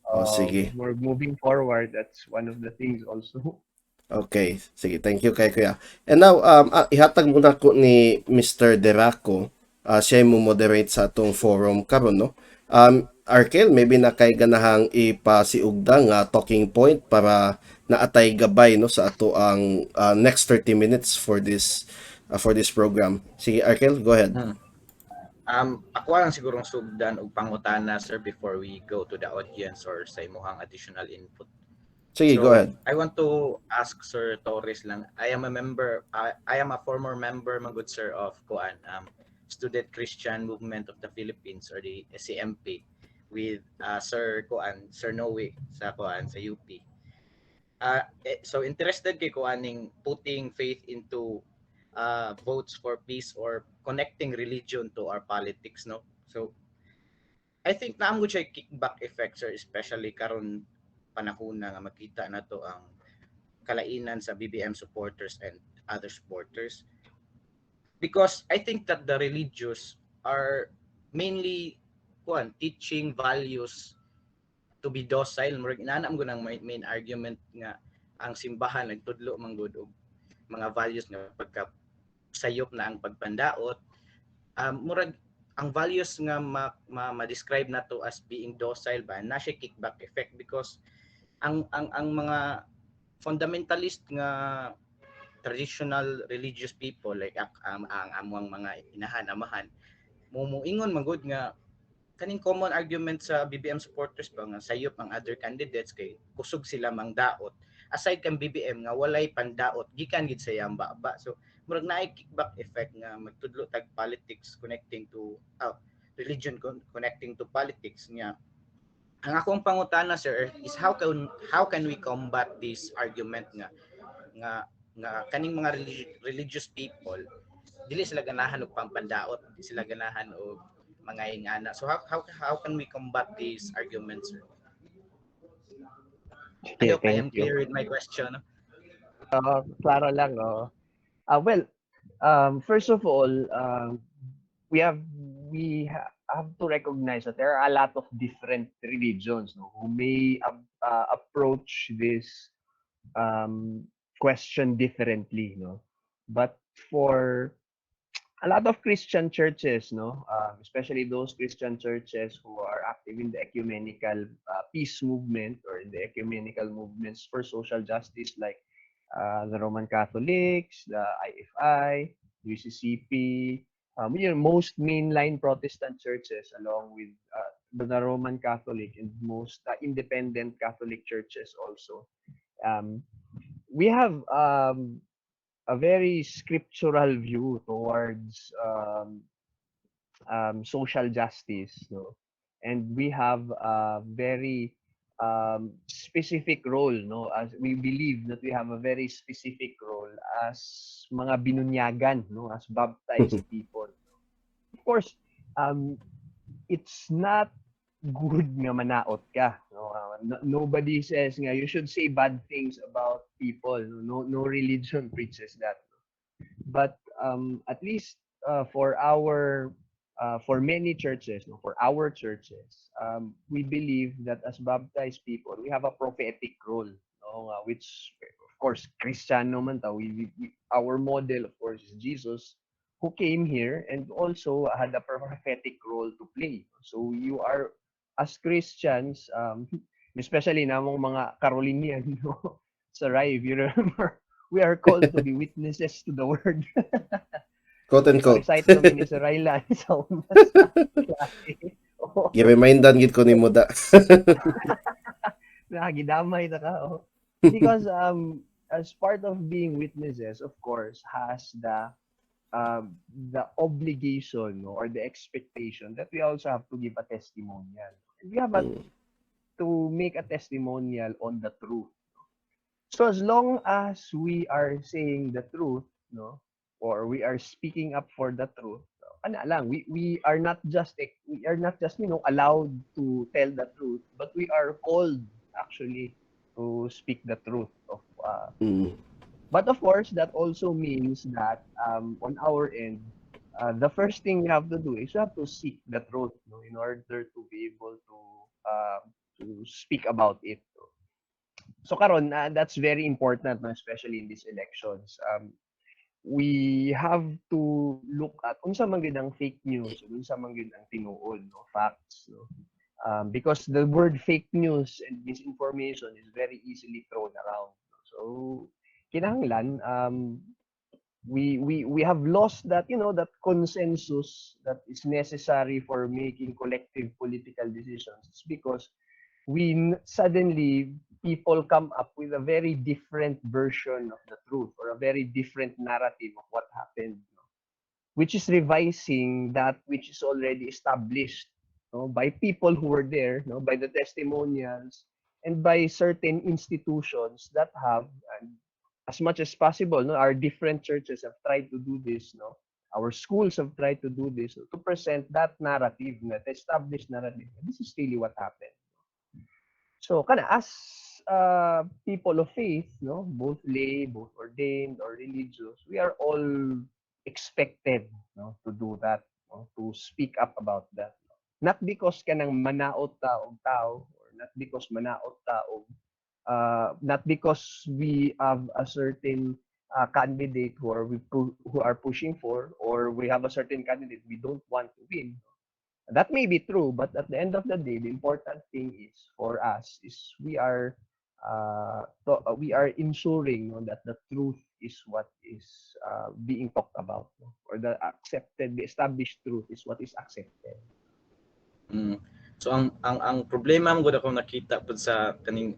Oh, sige. we're moving forward. That's one of the things also. Okay, sige. Thank you kay Kuya. And now, ihatag muna ko ni Mr. Deraco. Siya mo moderate sa atong forum karon no. Arkel, maybe na kay ganahang ipasiugda nga talking point para naatay gabay no sa ato ang next 30 minutes for this program. Sige, Arkel, go ahead. Ako lang sigurong sugdan og pangutana sir before we go to the audience or sa imuhang additional input. Sige, go So ahead. I want to ask Sir Torres lang. I am a member. I am a former member, my good sir, of Kuan, Student Christian Movement of the Philippines or the SCMP, with Sir Kuan, Sir Noe sa Kuan sa UP. So interested kay Kuaning putting faith into votes for peace or connecting religion to our politics, no? So I think naamgo siya kickback effect, sir, especially karon panahon na nga makita na to ang kalainan sa BBM supporters and other supporters, because I think that the religious are mainly teaching values to be docile. Murag inanam ko ng main argument nga ang simbahan nagtudlo man gud og mga values nga pagka sayop na ang pagpandaot. Murag ang values nga ma-describe na to as being docile ba na siya kickback effect, because ang mga fundamentalist nga traditional religious people like ang among mga inahan amahan muingon man gud nga kaning common argument sa BBM supporters ba nga sayop ang other candidates kay kusog sila mang daot, aside kang BBM nga walay pandaot gikan gid sa yamba ba. So murag naay kickback effect nga magtudlo tag politics connecting to religion connecting to politics nga. Ang akong pangutana, sir, is how can we combat this argument nga nga kaning mga religious people dili sila ganahan og pampandaot, di sila ganahan og mga ingana. So how can we combat these arguments, sir? I Okay, hope I thank am you. clear with my question. Klaro lang, oh. Well, first of all, we have have to recognize that there are a lot of different religions, no, who may approach this um, question differently, no. But for a lot of Christian churches, no, especially those Christian churches who are active in the ecumenical peace movement or in the ecumenical movements for social justice, like the Roman Catholics, the IFI, UCCP, most mainline Protestant churches, along with the Roman Catholic and most independent Catholic churches also. Um, we have a very scriptural view towards social justice, no? And we have a very specific role, no? As we believe that we have a very specific role as mga binunyagan, no? As baptized people. Of course, um, it's not good nga manaot ka. No? Nobody says nga you should say bad things about people. No religion preaches that. But at least for many churches, no, for our churches, we believe that as baptized people, we have a prophetic role, no, which of course Christian naman ta, our model of course is Jesus, who came here and also had a prophetic role to play. So you are, as Christians, especially namong mga Carolinian, no, Sarai, if you remember, we are called to be witnesses to the word. Quote unquote. Gipa-recite kami ni Sir Rylan sa una sa klase. Oo. Giremindan gid ko nimo da. Nakagidamay na ka. Oh. Because as part of being witnesses, of course, has the obligation, no, or the expectation that we also have to give a testimonial. We have to make a testimonial on the truth. So as long as we are saying the truth, no, or we are speaking up for the truth, ano lang, we are not just allowed to tell the truth, but we are called actually to speak the truth of. Mm. But of course, that also means that on our end, the first thing we have to do is we have to seek the truth, no, in order to be able to speak about it. So karon, that's very important, no, especially in these elections. We have to look at unsa man gyud ang fake news, unsa man gyud ang tinuod, no, facts, no. Because the word fake news and misinformation is very easily thrown around. So kinahanglan we have lost that, that consensus that is necessary for making collective political decisions. It's because suddenly people come up with a very different version of the truth or a very different narrative of what happened, which is revising that which is already established, no, by people who were there, no, by the testimonials and by certain institutions that have, and as much as possible, no, our different churches have tried to do this, no, our schools have tried to do this to present that narrative, that established narrative. This is really what happened. So, kind of as people of faith, no, both lay, both ordained or religious, we are all expected, no, to do that, no, to speak up about that. Not because kanang manaot ta og tao, or not because manaot ta og not because we have a certain candidate who are pushing for, or we have a certain candidate we don't want to win. That may be true, but at the end of the day, the important thing is for us is we are ensuring, no, that the truth is what is being talked about, no? Or the established truth is what is accepted. Mm. So ang problema mo gud ako nakita pud sa kaning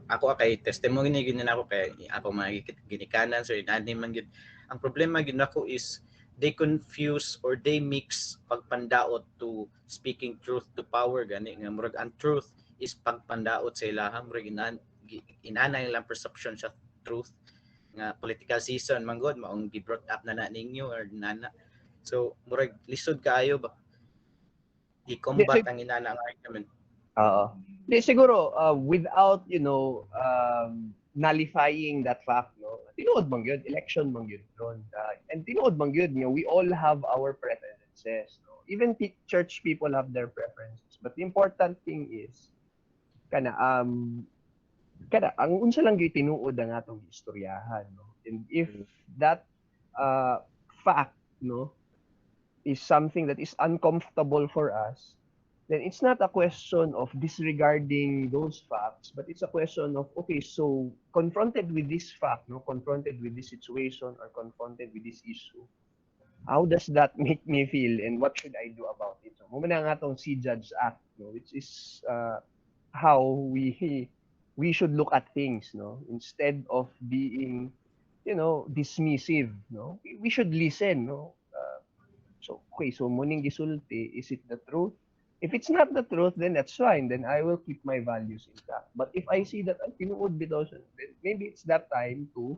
ako kay testimony ni gini ako kay ako mga ginikanan so inani man gid. Ang problema gid nako is they confuse or they mix pagpandaot to speaking truth to power gani nga murag ang truth is pagpandaot sa ilahang murag inanay lang perception sa truth nga political season man gud maong gi-brought up na ninyo or nana. So murag lisod kaayo ba i-combat ang inana ang argument. Oo. Di, siguro, without, nullifying that fact, no? Tinuod man yun, election man yun. And tinuod man yun, we all have our preferences. No? Even church people have their preferences. But the important thing is, ang unsa lang gyud tinuod ang atong istoryahan, no? And if that fact, no, is something that is uncomfortable for us, then it's not a question of disregarding those facts, but it's a question of, okay, so confronted with this fact, no, confronted with this situation or confronted with this issue, how does that make me feel and what should I do about it? So, muna nga itong Si Judge Act, no, which is how we should look at things, no, instead of being, dismissive, no, we should listen, no. So, okay, so muning gisulti, is it the truth? If it's not the truth, then that's fine. Then I will keep my values intact. But if I see that ay tinuod bitaw siya, then maybe it's that time to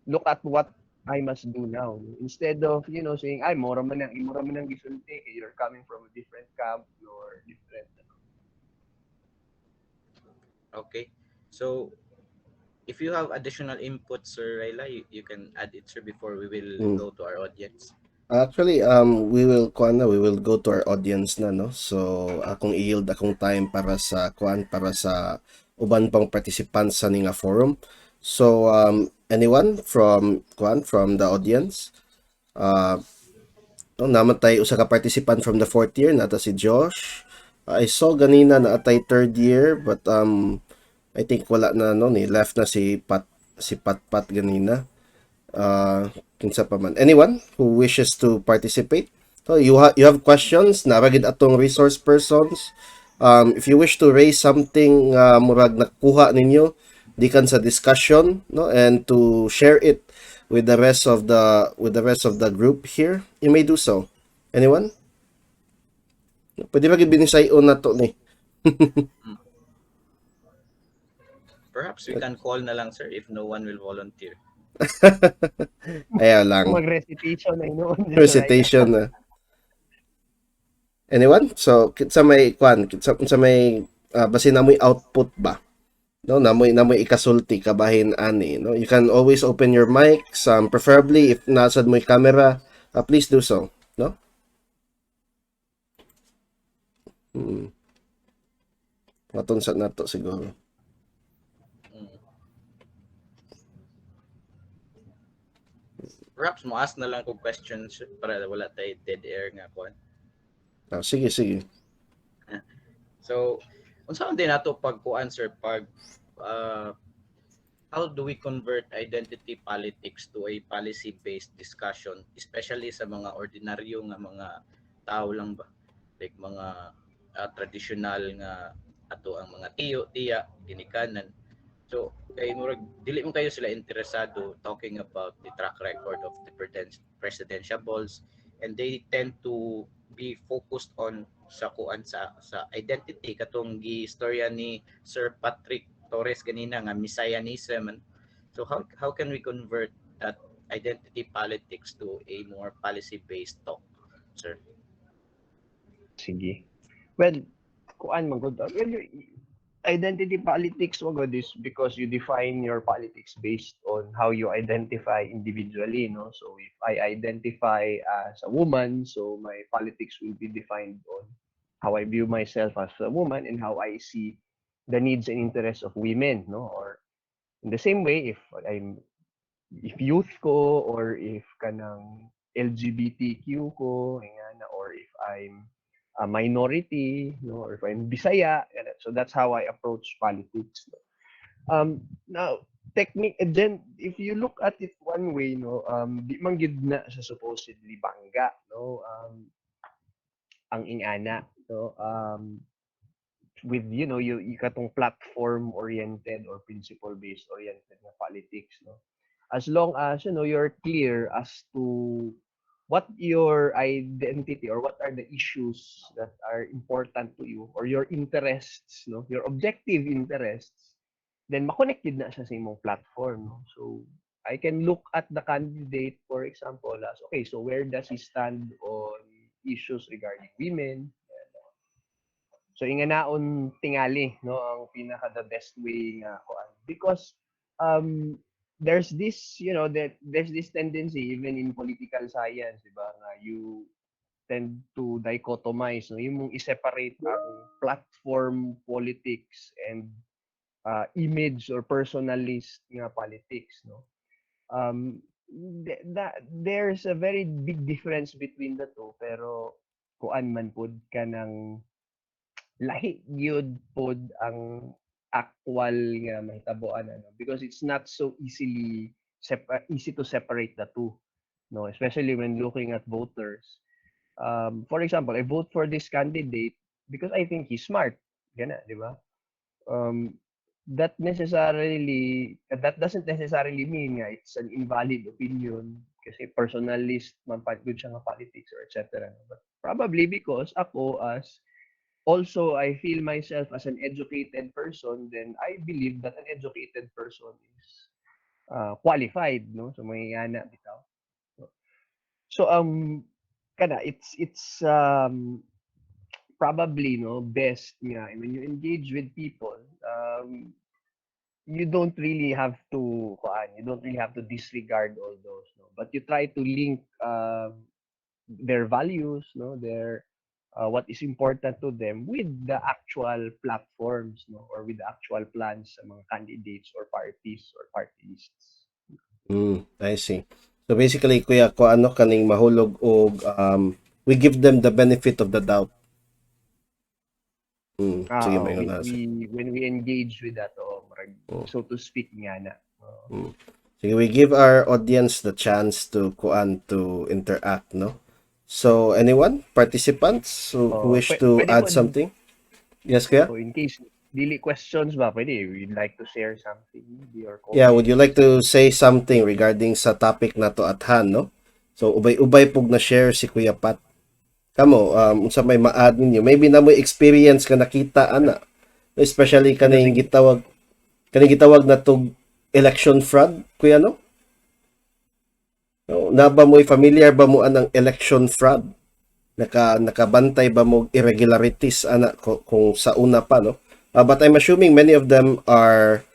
look at what I must do now. Instead of, saying, ay, mura man ang gisulti, you're coming from a different camp, or different. Okay. So if you have additional input, Sir Raila, you can add it, sir, before we will go to our audience. Actually, we will go to our audience na, no? So, akong i-yield akong time para sa uban pang participants sa ninga forum. So, anyone from the audience? Namatay usa ka participant from the 4th year, nata si Josh. I saw ganina na atay 3rd year, but I think wala na, no, ni left na si Pat ganina. Kinsa pa man. Anyone who wishes to participate? So you have questions na ragid atong resource persons. If you wish to raise something murag nakuha ninyo dikan sa discussion, no, and to share it with the rest of the group here, you may do so. Anyone? Pwede ba gibinisayon na to ni? Perhaps we can call na lang, sir, if no one will volunteer. Ayaw lang. Mag-recitation na inoon. Recitation na. Anyone? So, sa may basin namoy output ba? No, namoy ikasulti kabahin ani, no? You can always open your mics, preferably if nasad mo camera, please do so, no? Maton sa nato siguro. Perhaps mo ask na lang kung questions para wala tayo dead air nga kon. Sige. So, unsa din nato pagkuan, sir, pag how do we convert identity politics to a policy-based discussion, especially sa mga ordinaryo nga mga tao lang ba? Like mga traditional nga ato ang mga tiya, ginikanan. So, kay murag dili mo kayo sila interesado talking about the track record of the presidentiables, and they tend to be focused on sa kuan sa identity katong gi-istorya ni Sir Patrick Torres ganina nga messianism. So how can we convert that identity politics to a more policy-based talk, sir. Sige. Well, kuan man gud. Well, identity politics mo gud is because you define your politics based on how you identify individually, no? So if I identify as a woman, so my politics will be defined on how I view myself as a woman and how I see the needs and interests of women, no? Or in the same way, if youth ko or if kanang LGBTQ ko, ingana, or if I'm a minority, no, or if I'm Bisaya, so that's how I approach politics. No? Now, technique, and then if you look at it one way, no, di man gid na sa supposedly bangga, no, ang ingana, no, with you katong platform oriented or principle based oriented na politics, no, as long as you're clear as to what your identity or what are the issues that are important to you or your interests, no, your objective interests, then ma-connected na siya sa imong platform, no? So I can look at the candidate, for example, as okay, so where does he stand on issues regarding women? So inganaon tingali, no, ang pinaka the best way nga kuan, because um there's this that there's this tendency even in political science, di ba, nga you tend to dichotomize, no, yung mong i-separate ang platform politics and image or personalist nga politics, no. That there's a very big difference between the two, pero kuan man pud ka ng lahi gyud pod ang actual nga mahitabuan, ano, because it's not so easy to separate the two, no, especially when looking at voters. For example, I vote for this candidate because I think he's smart, gana, di ba? um, that doesn't necessarily mean nga it's an invalid opinion kasi personalist man pa good siya nga politics or etc. But probably because ako, as also I feel myself as an educated person, then I believe that an educated person is qualified, no, so may ana bitaw. So kana it's probably, no, best nga when you engage with people, you don't really have to disregard all those, no, but you try to link their values, no, their what is important to them with the actual platforms, no, or with the actual plans sa mga candidates or parties or party lists. I see. So basically, kuya, ko ano kaning mahulog og we give them the benefit of the doubt. Sige, may If una sa. when we engage with that, Oh. so to speak nga na. Sige, we give our audience the chance to interact, no? So anyone, participants who wish to Pwede add po, something? Yes, kuya? so in case dili questions ba, pwede we'd like to share something, maybe, or Yeah, would you like comments. to say something regarding sa topic na to at hand, no? So ubay-ubay pug na share si Kuya Pat. Kamo, unsa may ma-add ninyo? Maybe na mo experience ka nakita ana, especially kaning gitawag na tog election fraud, kuya, no? No, na ba mo familiar ba mo anang election fraud? Nakabantay ba mo irregularities ana kung sa una pa, no? But I'm assuming many of them are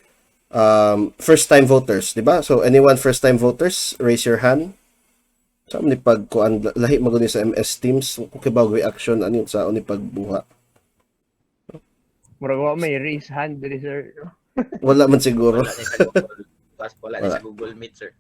first time voters, di ba? So anyone first time voters, raise your hand. Sa ni pagkuan lahi maguni sa MS Teams kung kibaw reaction ani sa ni pagbuha. Murag wa may raise hand diri, sir. Wala man siguro. Wala ni sa Google. Wala ni Wala. sa Google Meet, sir.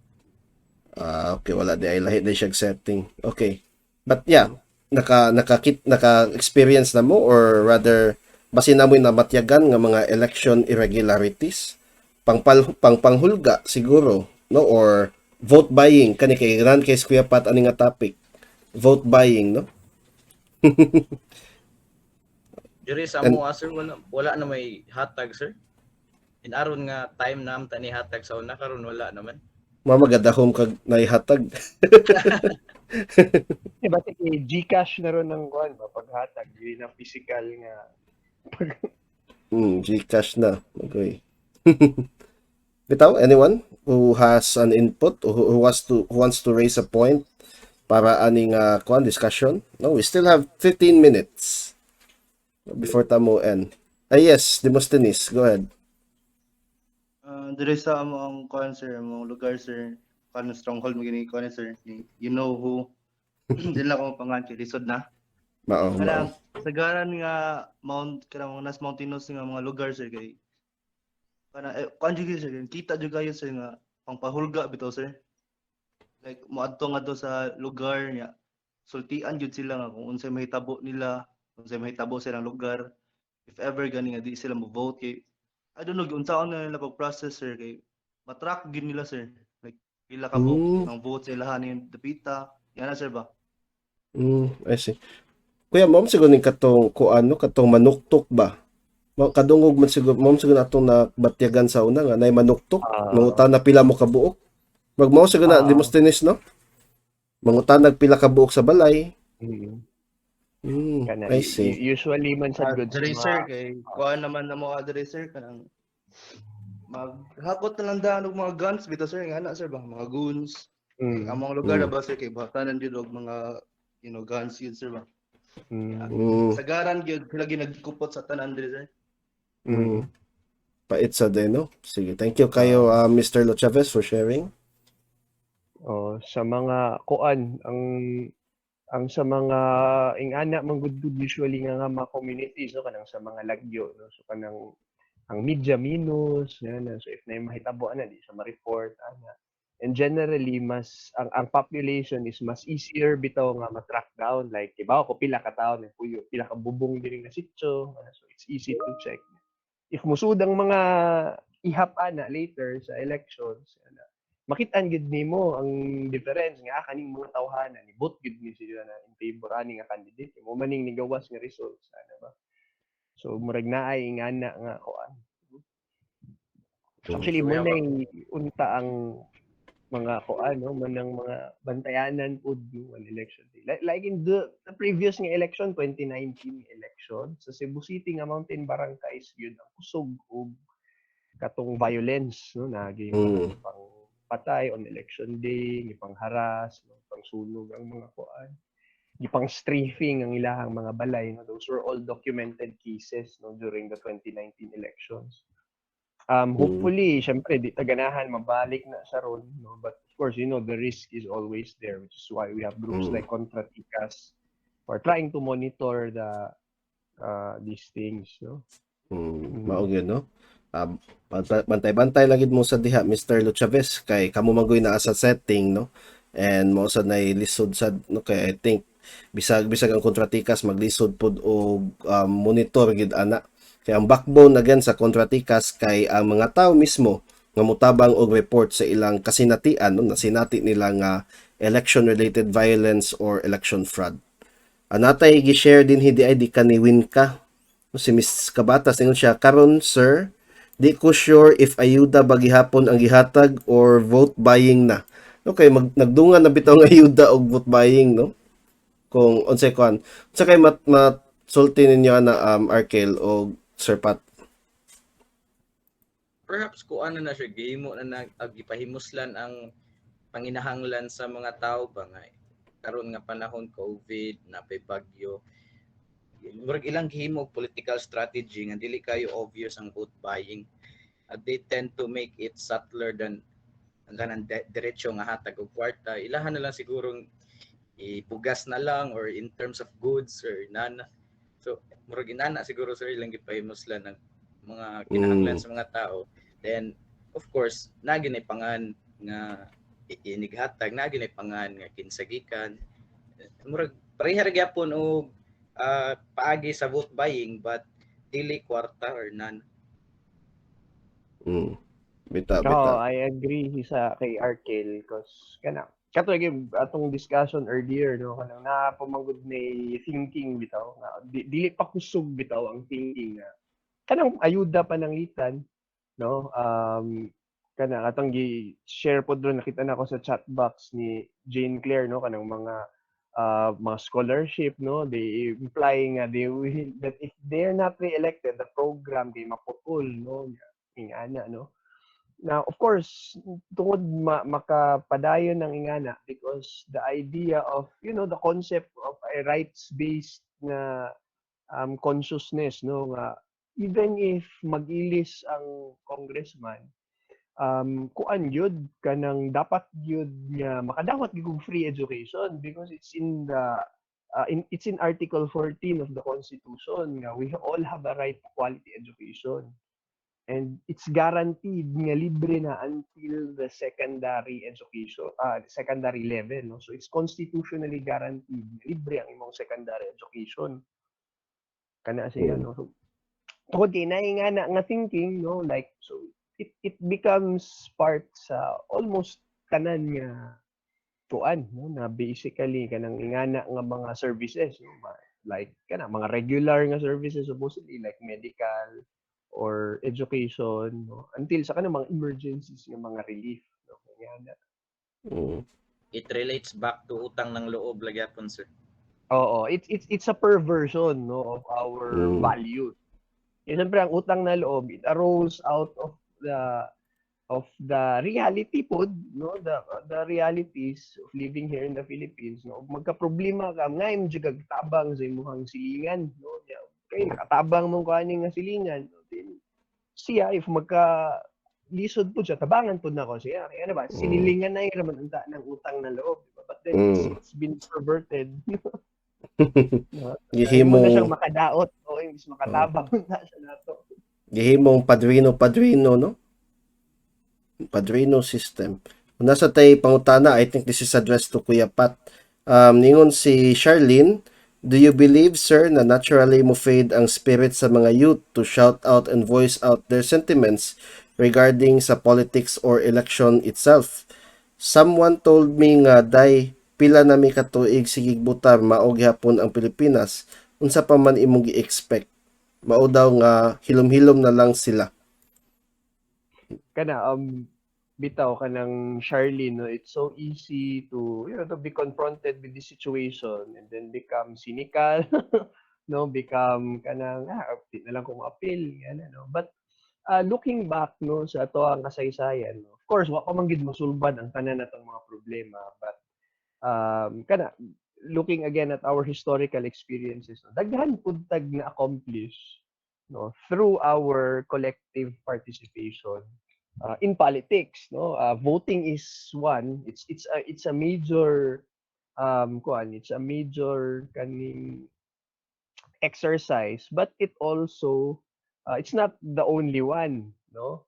Okay, wala di ay lahi di siya setting. Okay. But yeah, naka-experience na mo, or rather basin na mo na matyagan nga mga election irregularities pangpanghulga siguro, no, or vote buying kani kay ran kay Kuya Pat ani nga topic, vote buying, no. Diri sa And- mo, sir, wala na may hatag, sir. In aron nga time nam tani hatag sa una, karon wala naman. Magadahom kag naihatag. Diba, Gcash na ron ng kuan ba paghatag, yun na physical nga. Gcash na. Okay. Bitaw, anyone who has an input or who wants to raise a point para aning kuan discussion? No, we still have 15 minutes before tamo end. Yes, Demosthenes, go ahead. Dire sa among kuan sir, among lugar sir, kuan stronghold mo gini kuan sir, you know who. Dili na ko pangan kay lisod na. Mao, mao. Kanang sagaran nga kanang nas mountainous nga mga lugar sir kay kanang kuan jud sir, kita jud kayo sir nga pangpahulga bitaw sir. Like moadto nga to sa lugar niya. Sultian jud sila nga kung unsay mahitabo nila, unsay mahitabo sa ilang lugar. If ever gani nga di sila mo vote kay I don't know unsaon na nila pag-process sir kay matrack gid nila sir. Like pila ka ng vote sa ilahan ni dapita. Yan na sir ba? I see. Kuya, mom siguro ning katong kuan no, katong manuktok ba? Kadungog man siguro, mom siguro atong nabatyagan sa una nga nay manuktok, mangutan na pila mo kabuok. Magmao siguro na Demosthenes no? Mangutan pila ka buok sa balay. I see. Usually man sa good Dire sir kay kuan naman na mo dire sir kanang maghakot na lang daan og mga guns bitaw sir nga na sir ba mga goons. Among lugar na ba sir kay batanan jud og mga guns yun sir ba. Sagaran gyud sila ginagkupot sa tanan dire sir. Pait sa din no. Sige, thank you kayo Mr. Lo Chavez for sharing. Sa mga kuan ang sa mga ingana man good usually nga mga communities no kanang sa mga lagyo no so kanang ang media minus yan so if na mahitabo ana di sa ma-report ana and generally mas ang population is mas easier bitaw nga ma-track down like ibaw ko pila ka tawo ni puyo pila ka bubong diri nga sitio so it's easy to check if musud ang mga ihap ana later sa elections ana makitaan gid nimo ang difference nga kaning mga tawhanan ni vote gid ni sila na in favor ani nga candidate mo maning nigawas nga results ana ba so murag naay ingana nga kuan actually mo na unta ang mga kuan no manang mga bantayanan pud yung election day like in the previous nga election 2019 election sa Cebu City nga mountain barangays yun ang kusog og katong violence no naging pang patay on election day, gipang haras, pang sunog ang mga kuan, gipang strafing ang ilahang mga balay. No? Those were all documented cases no during the 2019 elections. Hopefully, syempre di taganahan mabalik na sa ron, no? But of course, the risk is always there, which is why we have groups like Kontra Tikas who are trying to monitor these things, no. Mao gyud no. Bantay-bantay lagid mo sa diha Mr. Lo Chavez kay kamo magoy naa sa setting no and mo sa nay lisod sad no kay I think bisag ang Kontra Tikas maglisod pod og monitor gid ana kay ang backbone again sa Kontra Tikas kay ang mga tao mismo nga mutabang og report sa ilang kasinatian no nasinati nila nga election related violence or election fraud. Anatay gi-share din hindi ay di kaniwin ka si Miss Kabatas ingon siya karon sir di ko sure if ayuda ba gihapon ang gihatag or vote buying na. Okay, nagdungan na bitaw nga ayuda og vote buying, no? Kung unsay kuan. Unsa kay sulti ninyo na arcale o Sir Pat? Perhaps kung ano na siya, gihimo na gipahimuslan ang panginahanglan sa mga tao ba nga karon nga panahon COVID na pay bagyo. Murag ilang gihimo political strategy nga dili kayo obvious ang vote buying. They tend to make it subtler than ang diretso nga hatag og kwarta. Ilahan na lang sigurong ipugas na lang or in terms of goods or nana. So murag inana siguro sir ilang gipahimuslan ng mga kinahanglan sa mga tao. Then of course naginay pangan nga inighatag naginay pangan nga kinsagikan. Murag pareha ra gyapon og paagi sa vote buying but dili kwarta or none. Bita. I agree sa kay Arcale because kato atong discussion earlier no kanang napamanggod ni thinking bitaw nga dili pa kusog bitaw ang thinking nga kanang ayuda pananglitan no kanang atong gi-share pod ron nakita na ko sa chat box ni Jane Claire no kanang mga scholarship no they implying that if they're not re-elected the program kay maputol no ingana no Now, of course, tungod makapadayon ng ingana because the idea of, the concept of a rights-based na consciousness, no, nga even if mag-ilis ang congressman, kuan yun kanang dapat yun nga makadawat gyud free education because it's in Article 14 of the Constitution nga we all have a right to quality education. And it's guaranteed nga libre na until the secondary education, secondary level, no? So it's constitutionally guaranteed nga libre ang imong secondary education. Kana siya, no? So, tungod kay nga nga thinking, no? Like, so it becomes part sa almost tanan nga tuan, no? Na basically kanang ingana nga mga services, no? Like kana mga regular nga services supposedly like medical or education, no? Until sa kanang mga emergencies nga mga relief, no? Ingana. Mm. It relates back to utang ng loob lagyapon, sir. Oo, it's a perversion, no, of our values. Siyempre ang utang na loob, it arose out of the reality pod, no, the realities of living here in the Philippines, no. Magka-problema ka ngayon jud tabang sa imong silingan, no. Kay nakatabang mong kani nga silingan, no. Then, siya if lisod po siya, tabangan po na ko siya. Kaya ba, sinilingan na yung raman ng utang na loob. Diba? But then it's been perverted. No? Mo na siyang makadaot o imbis makatabang na siya nato. Gihimong padrino, no? Padrino system. Kung nasa tay pangutana, I think this is addressed to Kuya Pat. Ningon si Charlene, do you believe, sir, na naturally mo fade ang spirit sa mga youth to shout out and voice out their sentiments regarding sa politics or election itself? Someone told me nga day pila na mi katuig sigig butar mao gihapon ang Pilipinas. Unsa pa man imong gi-expect? Mao daw nga hilom-hilom na lang sila. Kana bitaw kanang Charlene, no, it's so easy to to be confronted with this situation and then become cynical, no, become kanang di na lang ko ma-appeal yan, no. But looking back, no, sa ato ang kasaysayan, no, of course wa pa man gid mosulbad ang tanan natong mga problema, but kana looking again at our historical experiences, no, daghan pud tag na accomplish, no, through our collective participation in politics, no. Voting is one. It's a major it's a major kaning exercise, but it also it's not the only one, no.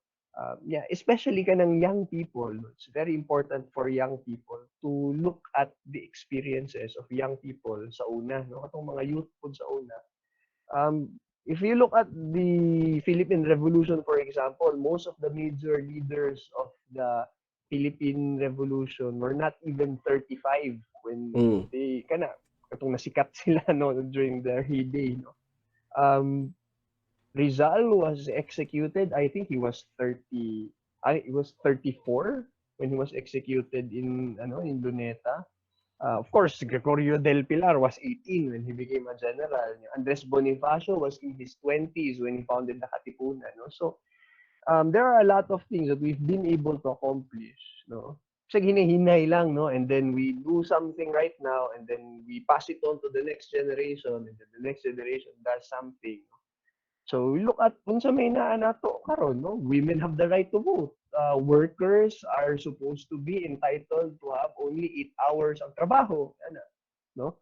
Yeah, especially kanang young people, it's very important for young people to look at the experiences of young people sa una, no, katong mga youth po sa una. If you look at the Philippine Revolution, for example, most of the major leaders of the Philippine Revolution were not even 35 when they katong nasikat sila, no, during their heyday, no. Rizal was executed. I think he was 34 when he was executed in Luneta. Of course, Gregorio del Pilar was 18 when he became a general. Andres Bonifacio was in his 20s when he founded the Katipunan. No? So, there are a lot of things that we've been able to accomplish. No? Kasi hinihinay lang, no? And then we do something right now, and then we pass it on to the next generation, and then the next generation does something. No? So, we look at unsa may naanato karon, no? Women have the right to vote. Workers are supposed to be entitled to have only 8 hours of trabaho, no?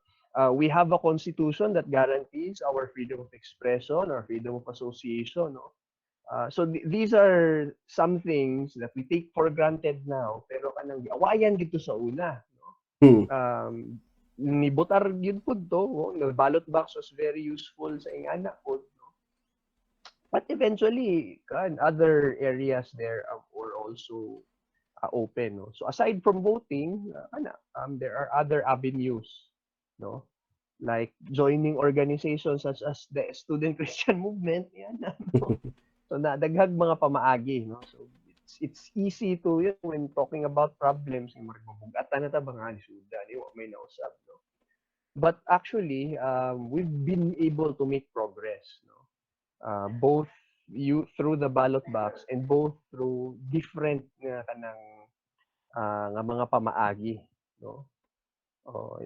We have a constitution that guarantees our freedom of expression, our freedom of association, no? So these are some things that we take for granted now, pero kanang giawayan dito sa una, no? Ni botar gyud pud to, no? The ballot box was very useful sa ingana pud. But eventually, other areas there were also open. No? So aside from voting, there are other avenues, no? Like joining organizations such as the Student Christian Movement. Yan, no? So daghang mga pamaagi. No? So it's easy to, when talking about problems, magbubugatan na ta ba nga ni Sudan, may nausap. No? But actually, we've been able to make progress. No? Both you through the ballot box and both through different nga kanang nga mga pamaagi, no? Oh,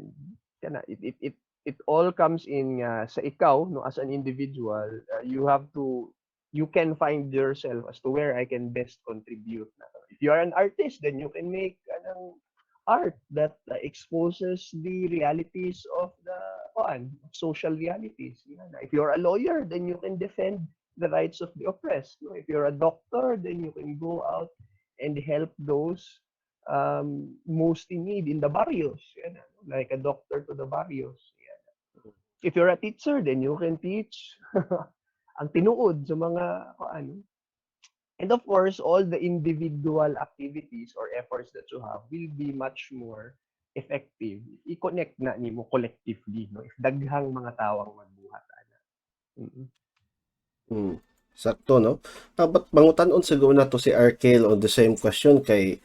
kana it all comes in nga sa ikaw, no, as an individual. You can find yourself as to where I can best contribute. If you are an artist, then you can make art that exposes the realities of the social realities. Yan. If you're a lawyer, then you can defend the rights of the oppressed. No? If you're a doctor, then you can go out and help those most in need in the barrios. Yan. Like a doctor to the barrios. Yan. If you're a teacher, then you can teach ang tinuod sa mga ano. And of course, all the individual activities or efforts that you have will be much more effective. I-connect na nimo collectively, no? If daghang mga tao ang magbuhat ana. Sakto, no? But mangutan-on siguro na to si Arcale on the same question kay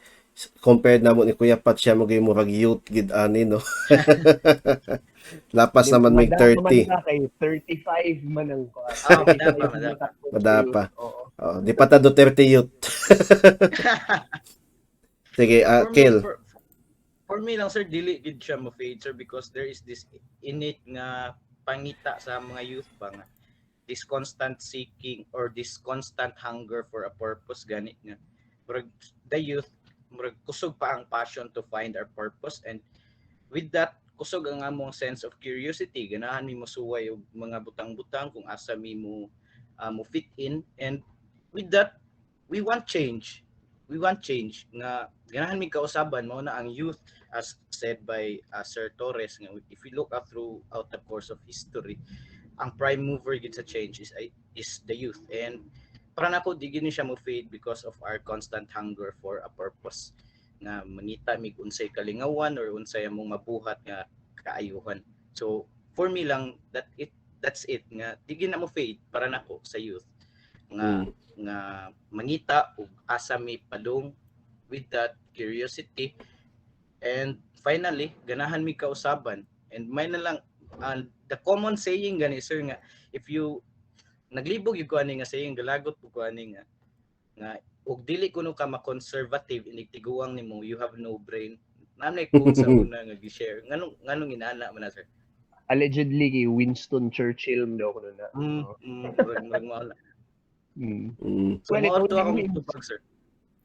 compared na mo ni Kuya Pat siya magay murag youth gid ani, no? Lapas naman may 30. Man kay 35 man ang madapa. Madapa. Oo. Oh, di pa ta Duterte youth. Sige, Kel. For me lang sir, dili gid siya mo fade sir because there is this innate nga pangita sa mga youth ba nga this constant seeking or this constant hunger for a purpose gani nga. Murag the youth murag kusog pa ang passion to find our purpose, and with that kusog ang among sense of curiosity, ganahan mi mosuway og mga butang-butang kung asa mi mo fit in, and with that we want change nga ganahan mi kausaban mao na ang youth, as said by Sir Torres nga if we look up throughout the course of history, ang prime mover gid sa change is the youth, and para nako di gini siya mo fade because of our constant hunger for a purpose nga mangita mig unsay kalingawan or unsay among mabuhat nga kaayuhan. So for me lang that's it nga di gina mo fade para nako sa youth nga mangita og asa mi padung with that curiosity, and finally ganahan mi kausaban, and may na lang the common saying gani sir nga if you naglibog yung kuani nga saying galagot po kuani nga og dili kuno ka ma-conservative inigtiguang nimo you have no brain. Nanay ko sa una nga gi-share nganong inana man na sir. Allegedly kay Winston Churchill daw kuno na. Murag mao. So Well, mao it to would akong be tupag sir.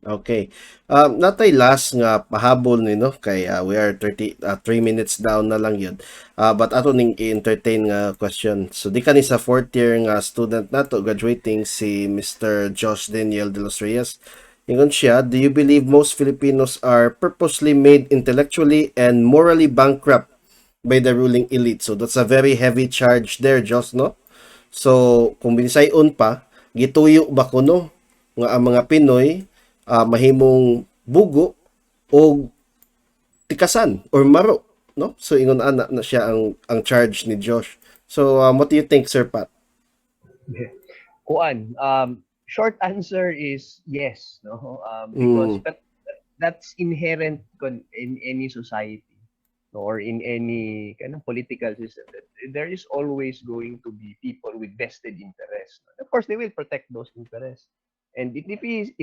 Okay. Natay last nga pahabol ni no kay we are 3 minutes down na lang yun. But ato ning i-entertain nga question. So di kani sa fourth year nga student nato graduating si Mr. Josh Daniel de los Reyes. Ingon siya, do you believe most Filipinos are purposely made intellectually and morally bankrupt by the ruling elite? So that's a very heavy charge there, Josh, no? So kung binisayon pa, gituyo ba kuno nga ang mga Pinoy mahimong bugo o tikasan or maro, no? So ingon ana na siya ang charge ni Josh. So what do you think, Sir Pat? Kuan, short answer is yes, no? Because that's inherent in any society, no? Or in any kind of political system. There is always going to be people with vested interest. Of course, they will protect those interests. And if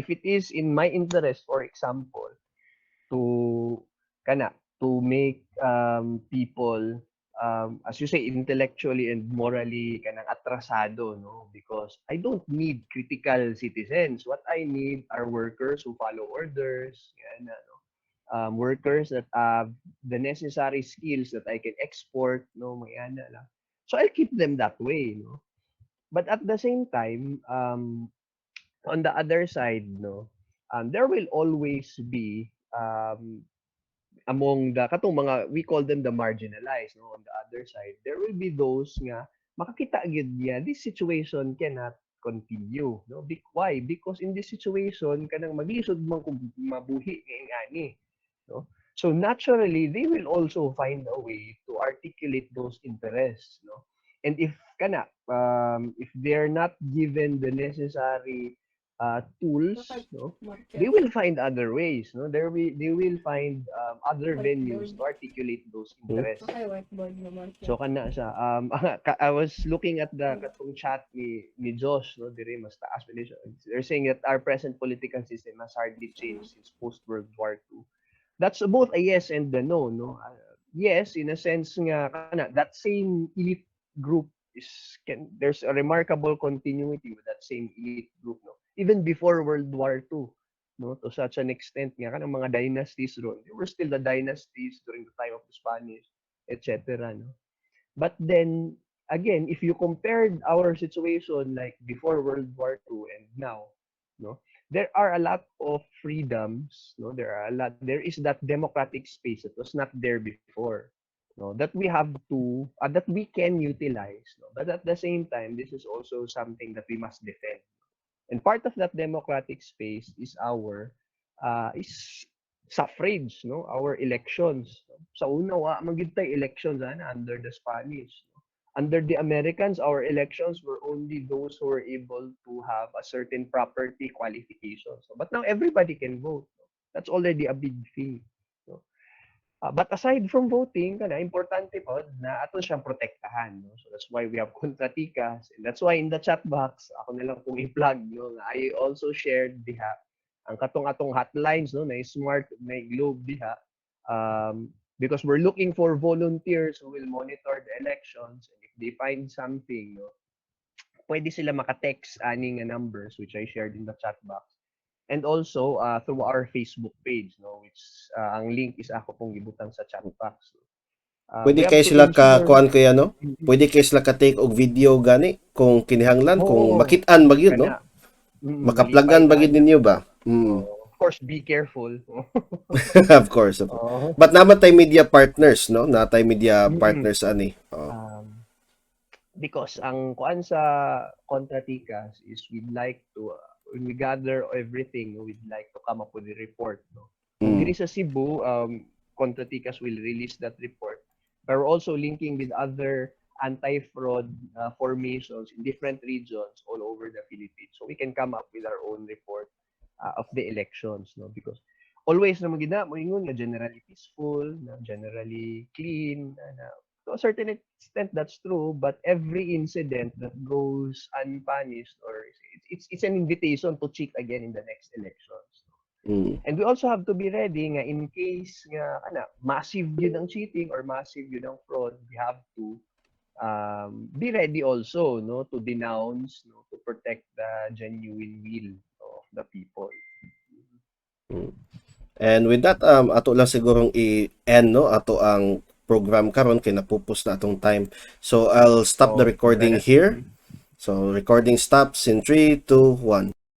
it is in my interest, for example, to make people as you say intellectually and morally atrasado, no, because I don't need critical citizens. What I need are workers who follow orders, yan, no? Workers that have the necessary skills that I can export, no, yan lang. So I'll keep them that way, no. But at the same time, on the other side, no, there will always be among the katong mga we call them the marginalized, no, on the other side there will be those nga makakita gyud niya this situation cannot continue, no. Why? Because in this situation kanang maglisod man kung mabuhi ani, no. So naturally they will also find a way to articulate those interests, no. And if they're not given the necessary tools, no, they will find other ways, no. They will find other venues to articulate those interests. So kana siya I was looking at the katong chat ni Josh, no, dire mas taas pa siya. They're saying that our present political system has hardly changed since post World War II. That's both a yes and a no, no. Yes, in a sense nga kana that same elite group there's a remarkable continuity with that same elite group, no. Even before World War II, no, to such an extent nga kanang mga dynasties ron, they were still the dynasties during the time of the Spanish, etc., no. But then again, if you compared our situation like before World War II and now, no, there are a lot of freedoms, no, there is that democratic space that was not there before, no, that we have to that we can utilize, no. But at the same time, this is also something that we must defend. And part of that democratic space is our is suffrage, no, our elections. Sa una wa man gyud tay elections under the Spanish, no? Under the Americans, our elections were only those who were able to have a certain property qualifications. So, but now everybody can vote, no? That's already a big thing, no? But aside from voting, importante po na ato siyang protektahan, no? So that's why we have Kontra Tikas, and that's why in the chat box, ako na lang pong i-plug, no? I also shared diha ang katong-atong hotlines, no, na smart, na globe diha, because we're looking for volunteers who will monitor the elections, and if they find something, no, pwede sila maka-text aning numbers which I shared in the chat box. And also through our Facebook page, no, which ang link is ako pong gibutang sa chat box. Pwede We have kayo to sila ka ensure- kuan kaya no? Pwede kayo sila ka take og video gani kung kinahanglan, kung Oo. makit-an magyud no? Kana. Makaplagan Lipay bagid ana. ninyo ba? Of course, be careful. Of course. Oo. But naman tay media partners, no? Na tay media Mm. partners ani. Because ang kuan sa Kontra Tikas is we'd like to when we gather everything, we'd like to come up with a report, no. Kung diri sa Cebu, Kontra Tikas will release that report. But we're also linking with other anti-fraud formations in different regions all over the Philippines, so we can come up with our own report of the elections, no, because always naman gina mo ingon nga generally peaceful, na generally clean, na to a certain extent that's true, but every incident that goes unpunished or it's an invitation to cheat again in the next elections. And we also have to be ready nga in case nga massive yun ang cheating or massive yun ang fraud, we have to be ready also, no, to denounce, no, to protect the genuine will of the people. And with that, ato lang sigurong i-end, no, ato ang program karon kay napupos na atong time. So I'll stop the recording here. So recording stops in 3, 2, 1.